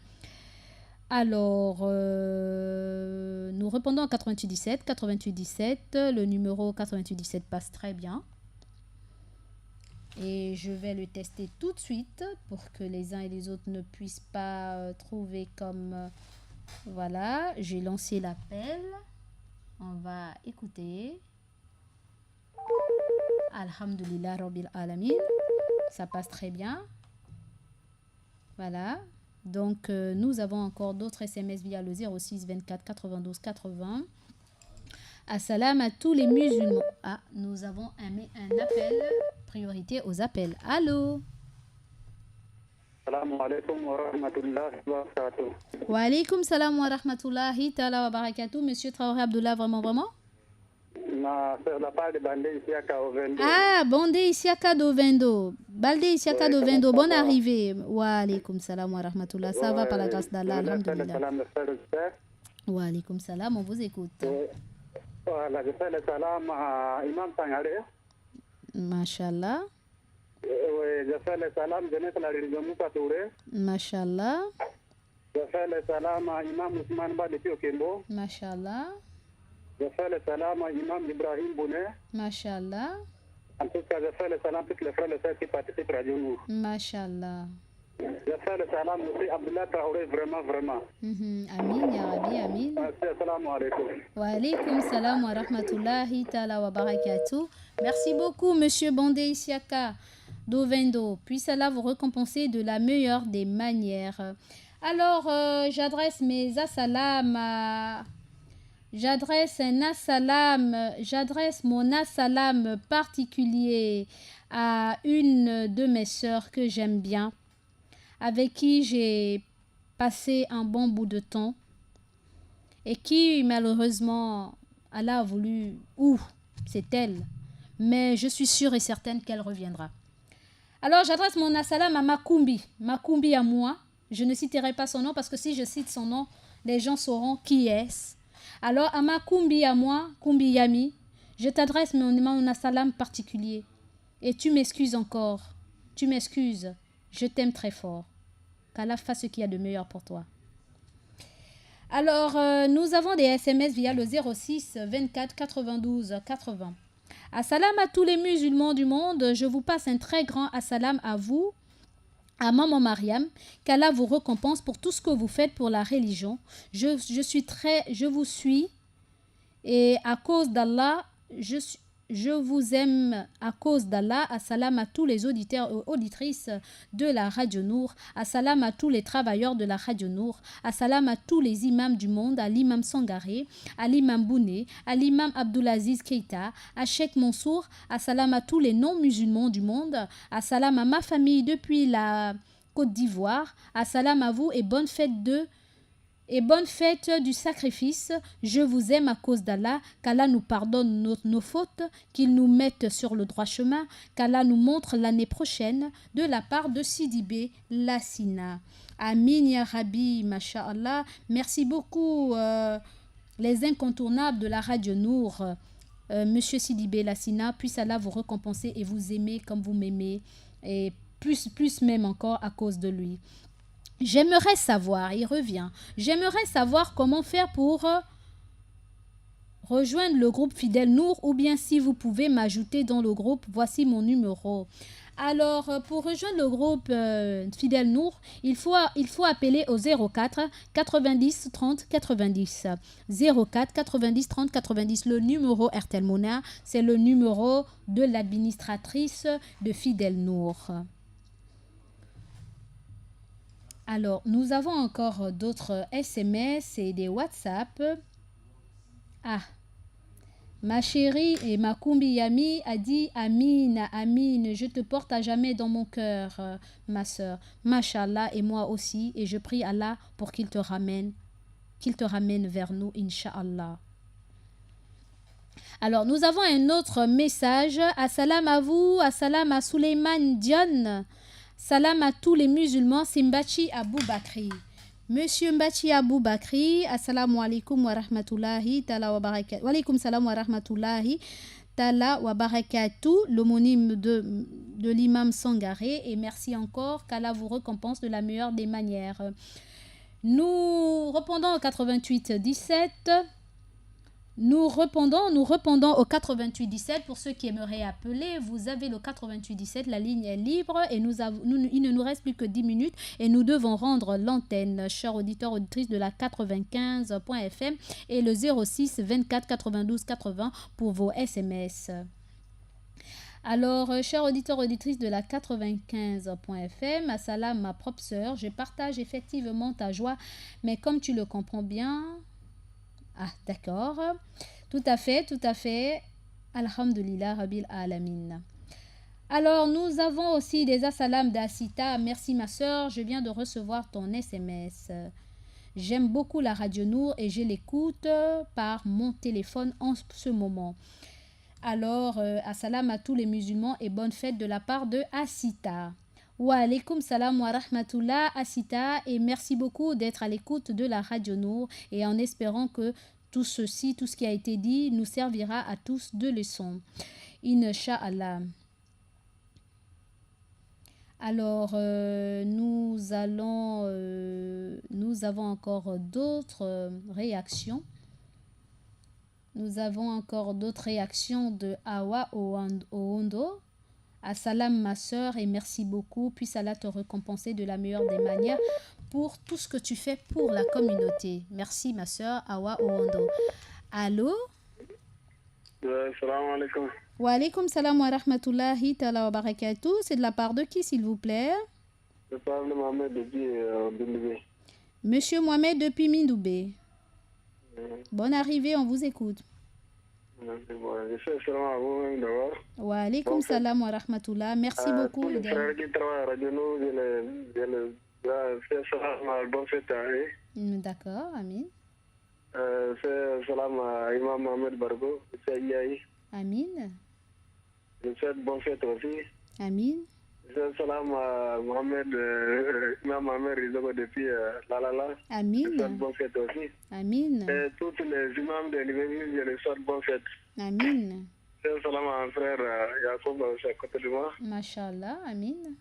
Alors, nous répondons en 88 17. 88 17, le numéro 88 17 passe très bien. Et je vais le tester tout de suite pour que les uns et les autres ne puissent pas trouver comme... voilà, j'ai lancé l'appel. On va écouter. Alhamdulillah Rabbil Alamin. Ça passe très bien. Voilà. Donc, nous avons encore d'autres SMS via le 06 24 92 80. Assalam à tous les musulmans. Ah, nous avons un appel. Priorité aux appels. Allô? Assalamu alaikum wa rahmatullahi wa barakatuh. Wa alaikum salam wa rahmatullahi ta'ala wa barakatuh. Monsieur Traoré Abdullah, vraiment? Sur la part de Bandé Isiaka au Vendo. Ah, Bandé Isiaka do Vendo. Balde Isiaka do Vendo, bonne arrivée. Wa alaikum salam wa rahmatullah. Ça va par la grâce d'Allah, alhamdulillah. Wa alaikum salam, on vous écoute. Voilà, je fais le salam à Imam Sangare. Mashallah. Oui, je fais le salam de la religion Moussa Touré. Mashallah. Je fais le salam à Imam Ousmane Ba depuis Okembo. Mashallah. Je fais le salam à Imam Ibrahim Bounet. Mashallah. En tout cas, je fais le salam à tous les frères et sœurs qui participent à Radio Nous. Mashallah. Je fais le salam aussi à Abdullah Traoré, vraiment. Amin, ya Rabbi, amin. Assalamu alaikum. Wa alaikum salam wa rahmatullahi ta'ala wa barakatuh. Merci beaucoup, monsieur Bandé Isiaka d'Ovendo. Puisse Allah vous récompenser de la meilleure des manières. Alors, j'adresse mes assalam à... J'adresse mon assalam particulier à une de mes sœurs que j'aime bien, avec qui j'ai passé un bon bout de temps et qui malheureusement, Allah a voulu, c'est elle, mais je suis sûre et certaine qu'elle reviendra. Alors j'adresse mon assalam à Makumbi à moi. Je ne citerai pas son nom parce que si je cite son nom, les gens sauront qui est-ce. Alors, à ma Kumbi à moi, Kumbi Yami, je t'adresse mon assalam particulier. Et tu m'excuses encore. Tu m'excuses. Je t'aime très fort. Qu'Allah fasse ce qu'il y a de meilleur pour toi. Alors, nous avons des SMS via le 06 24 92 80. Assalam à tous les musulmans du monde. Je vous passe un très grand assalam à vous, à Maman Mariam. Qu'Allah vous récompense pour tout ce que vous faites pour la religion. Je vous suis et à cause d'Allah, je vous aime à cause d'Allah. Assalam à tous les auditeurs et auditrices de la Radio Nour. Assalam à tous les travailleurs de la Radio Nour. Assalam à tous les imams du monde, à l'imam Sangaré, à l'imam Bouné, à l'imam Abdulaziz Keita, à Cheikh Mansour. Assalam à tous les non-musulmans du monde. Assalam à ma famille depuis la Côte d'Ivoire. Assalam à vous et bonne fête du sacrifice. Je vous aime à cause d'Allah. Qu'Allah nous pardonne nos fautes, qu'il nous mette sur le droit chemin, qu'Allah nous montre l'année prochaine, de la part de Sidibé Lassina. Amin ya Rabbi, masha'Allah. Merci beaucoup les incontournables de la Radio Nour. Monsieur Sidibé Lassina, puisse Allah vous récompenser et vous aimer comme vous m'aimez, et plus même encore à cause de lui. J'aimerais savoir, il revient, j'aimerais savoir comment faire pour rejoindre le groupe Fidèle Nour, ou bien si vous pouvez m'ajouter dans le groupe, voici mon numéro. Alors, pour rejoindre le groupe Fidèle Nour, il faut appeler au 04 90 30 90. 04 90 30 90. Le numéro RTL Mona, c'est le numéro de l'administratrice de Fidèle Nour. Alors, nous avons encore d'autres SMS et des WhatsApp. Ah, ma chérie et ma Yami a dit Amine, Amine, je te porte à jamais dans mon cœur, ma soeur. Mashallah, et moi aussi. Et je prie Allah pour qu'il te ramène vers nous, Inch'Allah. Alors, nous avons un autre message. Assalam à vous, assalam à Suleiman Dion. Salam à tous les musulmans, c'est Mbachi Aboubakri. Monsieur Mbachi Aboubakri, assalamu alaikum wa rahmatullahi ta'ala wa barakatuh. Wa alaikum salam wa rahmatullahi ta'ala wa barakatuh, l'homonyme de l'imam Sangaré. Et merci encore, qu'Allah vous récompense de la meilleure des manières. Nous répondons au 88 17. Nous répondons au 88 17 pour ceux qui aimeraient appeler. Vous avez le 88 17, la ligne est libre et il ne nous reste plus que 10 minutes et nous devons rendre l'antenne, chers auditeurs, auditrices de la 95.fm et le 06 24 92 80 pour vos SMS. Alors, chers auditeurs, auditrices de la 95.fm, assalam ma propre sœur, je partage effectivement ta joie, mais comme tu le comprends bien... Ah, d'accord. Tout à fait. Alhamdulillah, Rabbil Alamin. Alors, nous avons aussi des assalams d'Asita. Merci, ma soeur. Je viens de recevoir ton SMS. J'aime beaucoup la Radio Nour et je l'écoute par mon téléphone en ce moment. Alors, assalam à tous les musulmans et bonne fête de la part de Asita. Wa alaikum salam wa rahmatullah Asita, et merci beaucoup d'être à l'écoute de la Radio Nour et en espérant que tout ce qui a été dit nous servira à tous de leçon. Inch'Allah. Alors nous avons encore d'autres réactions. Nous avons encore d'autres réactions de Awa Oando. Assalam ma sœur et merci beaucoup. Puisse Allah te récompenser de la meilleure des manières pour tout ce que tu fais pour la communauté. Merci ma sœur Awa Oando. Allô? Salam alaikum. Wa alaikum salam wa rahmatullahi ta'ala wa barakatuh. C'est de la part de qui, s'il vous plaît? Je parle de Mohamed depuis Mindoubé. Monsieur Mohamed depuis Mindoubé. Bonne arrivée, on vous écoute. Je fais salam à vous-même d'abord. Wa alaikum salam wa rahmatullah. Merci beaucoup. Tous les frères qui travaillent à Radio Nour, je fais salam à bonne fête à eux. D'accord, amin. C'est salam à Imam Mohamed Bargo, c'est Yahi. Amin. Je souhaite bonne fête aussi. Amin. Je salam à Imam Mohamed Rizoko depuis Lalala. Amin. Je souhaite bonne fête aussi. Amin. Et tous les imams de l'Église, je les souhaite bonne fête. Amin. Je salam à mon frère Yacoub à côté de moi. Mashallah, amin.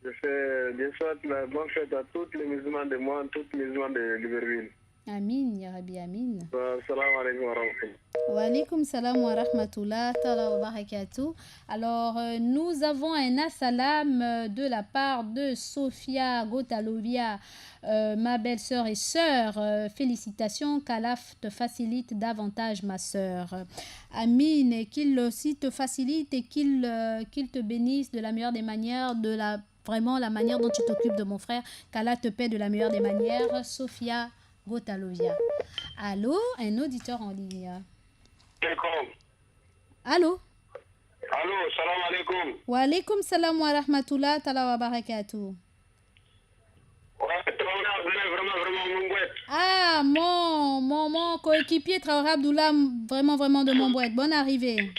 Je souhaite la bonne fête à tous les musulmans de moi, tous les musulmans de Libreville. Amin, ya Rabbi, amin. Salam alaikum wa rahmatullah. Wa alaikum salam wa rahmatullah ta'ala wa barakatuh. Alors, nous avons un assalam de la part de Sophia Gotalovia, ma belle-sœur et sœur. Félicitations, qu'Allah te facilite davantage, ma sœur. Amin, et qu'il aussi te facilite et qu'il te bénisse de la meilleure des manières, vraiment la manière dont tu t'occupes de mon frère, qu'Allah te paie de la meilleure des manières. Sophia Gotalovia. Allô, un auditeur en ligne. Allô. Allô, salam alaikum. Wa alaikum salam wa rahmatullah ta'ala wa barakatuh. Vraiment, Mombouette. Ah, mon coéquipier Traoré Abdoullah, vraiment de Mombouette. Bonne arrivée.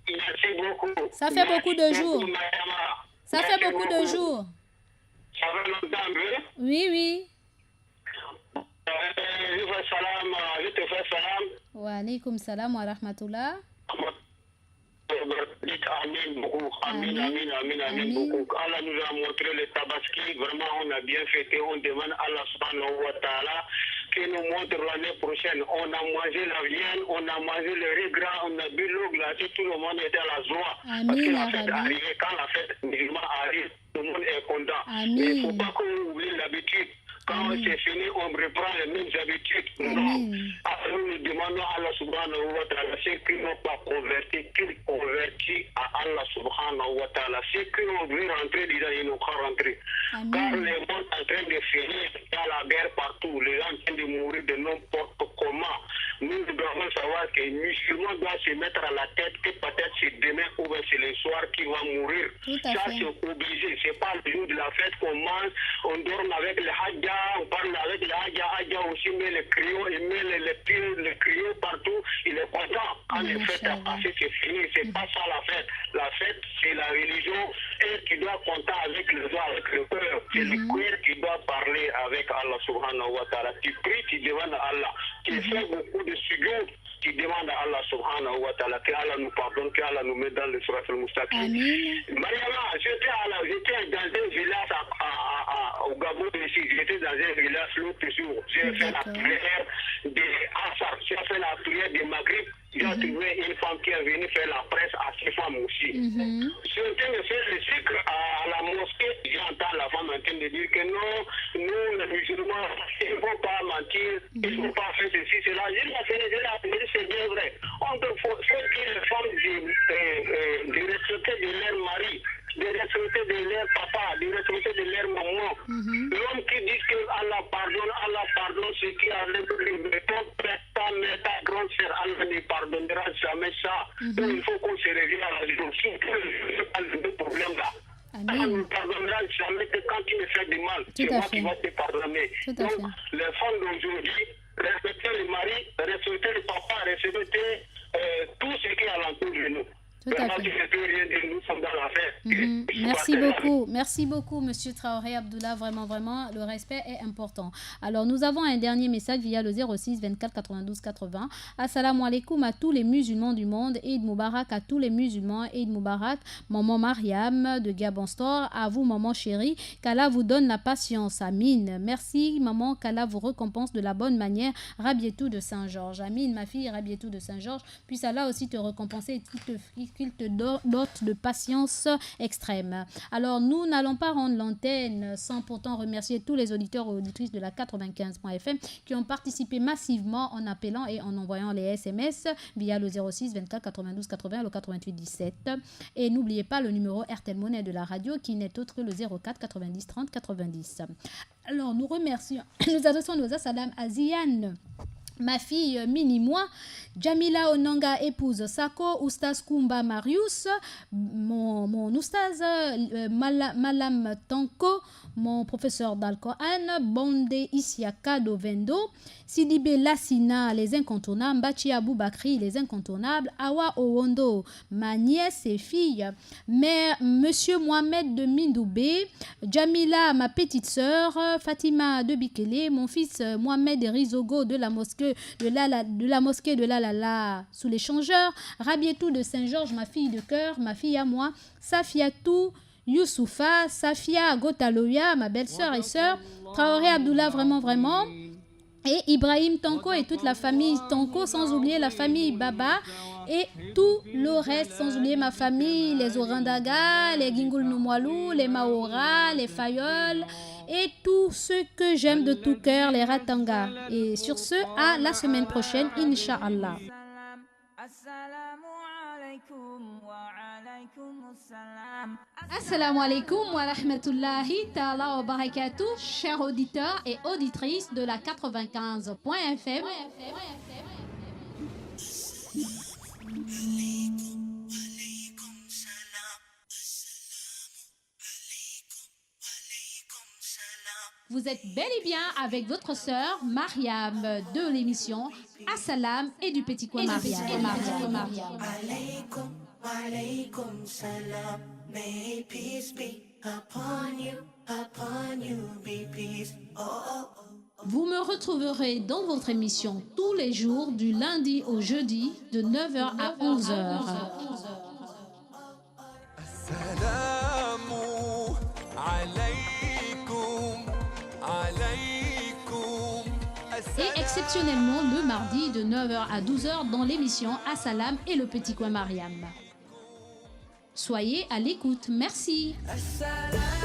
Merci beaucoup. Ça fait beaucoup de jours. Ça fait Merci beaucoup de jours. Ça fait longtemps, hein? Oui. Je te fais salam. Wa alaikum salam wa rahmatullah. Dites Amin beaucoup. Amin beaucoup. Allah nous a montré le tabaski. Vraiment, on a bien fêté. On demande à Allah subhanahu wa ta'ala qui nous montre l'année prochaine. On a mangé la viande, on a mangé le riz gras, on a bu l'eau glacée. Tout le monde était à la joie. Parce que la fête arrive. Quand la fête musulmane arrive, tout le monde est content. Mais il ne faut pas qu'on oublie l'habitude. Quand c'est fini, on reprend les mêmes habitudes. Non. Alors nous demandons à Allah subhanahu wa ta'ala, ceux qui n'ont pas converti, qu'ils convertissent à Allah subhanahu wa ta'ala. Ceux qui ont voulu rentrer, ils n'ont pas rentré. Car le monde est en train de finir, il y a la guerre partout, les gens sont en train de mourir de n'importe comment. Nous devons savoir que les musulmans doivent se mettre à la tête que peut-être c'est demain ou c'est le soir qui va mourir. Ça c'est obligé, c'est pas le jour de la fête qu'on mange, on dort avec les hadja, on parle avec les hadja aussi, mais les criots, il met les criots partout, il est content. Quand les fêtes a passé, c'est fini, c'est pas ça la fête. La fête, c'est la religion et tu dois compter avec le doigt, avec le cœur. C'est le cœur qui doit parler avec Allah subhanahu wa ta'ala. Tu pries, tu demandes à Allah. Tu fais beaucoup de sujoud, tu demandes à Allah subhanahu wa ta'ala que Allah nous pardonne, que Allah nous mette dans le surat al-Mustaqim. Mariama, j'étais dans un village au Gabon ici, j'étais dans un village l'autre jour. J'ai fait la prière de Assar, j'ai fait la prière de Maghrib. J'ai trouvé une femme qui est venue faire la presse à ces femmes aussi. Je train de faire le cycle à la mosquée. J'entends la femme en train de dire que non, nous, les musulmans, il ne faut pas mentir, il ne faut pas faire ceci, cela. Je l'ai appelé, c'est bien vrai. On peut faire que les femmes de respecter de leur mari, de respecter de leur papa, de respecter de leur maman. L'homme qui dit que Allah pardonne ce qui a le ta grande sœur, Allah ne pardonnera jamais ça. Donc il faut qu'on se revienne à la raison. C'est pas le problème là. Allah ne pardonnera jamais que quand tu me fais du mal, c'est moi qui vais te pardonner. Donc les femmes d'aujourd'hui, respecter le mari, respecter le papa, respecter tout ce qui est alentour de nous. Tout à fait. Merci beaucoup, Monsieur Traoré Abdoullah. Vraiment, le respect est important. Alors, nous avons un dernier message via le 06 24 92 80. Assalamu alaikum à tous les musulmans du monde. Eid Moubarak à tous les musulmans. Eid Moubarak, maman Mariam de Gabon Store. À vous, maman chérie. Qu'Allah vous donne la patience. Amin. Merci, maman. Qu'Allah vous récompense de la bonne manière. Rabietou de Saint-Georges. Amin, ma fille. Rabietou de Saint-Georges. Puisse Allah aussi te récompenser et qu'il te dote de patience extrême. Alors, nous n'allons pas rendre l'antenne sans pourtant remercier tous les auditeurs et auditrices de la 95.fm qui ont participé massivement en appelant et en envoyant les SMS via le 06 24 92 80 le 88 17. Et n'oubliez pas le numéro RTL Monnaie de la radio qui n'est autre que le 04 90 30 90. Alors, nous remercions, nous adressons nos assalam à Ziane, ma fille mini-moi, Jamila Onanga, épouse Sako, Oustaz Kumba Marius, mon Oustaz Malam Tanko, mon professeur d'Al-Quran, Bondé Isiaka Dovendo, Sidibé Lassina, les incontournables, Bachi Aboubakri, les incontournables, Awa Owondo, ma nièce et fille, Mère, Monsieur Mohamed de Mindoubé, Jamila, ma petite sœur, Fatima de Bikele, mon fils Mohamed Rizogo de la mosquée de la mosquée de Lalala sous l'échangeur, Rabietou de Saint-Georges, ma fille de cœur, ma fille à moi, Safiatou Youssoufa, Safia Gotaloya, ma belle-sœur et sœur, Traoré Abdoullah, vraiment, et Ibrahim Tanko et toute la famille Tanko, sans oublier la famille Baba et tout le reste, sans oublier ma famille, les Orandaga, les Gingul Numwalu, les Maora, les Fayol et tous ceux que j'aime de tout cœur, les Ratanga. Et sur ce, à la semaine prochaine, Inch'Allah. Assalamu alaikum wa rahmatullahi ta'ala wa barakatuh, chers auditeurs et auditrices de la 95.fm. Vous êtes bel et bien avec votre sœur Mariam de l'émission Assalam et du Petit Coin Mariam. Alaykum, alaykum salam. May peace be upon you, be peace. Oh, oh, oh. Vous me retrouverez dans votre émission tous les jours du lundi au jeudi de 9h à 11h. Assalamu alaykum, alaykum. Et exceptionnellement le mardi de 9h à 12h dans l'émission Assalam et le Petit Coin Mariam. Soyez à l'écoute. Merci. Assalam.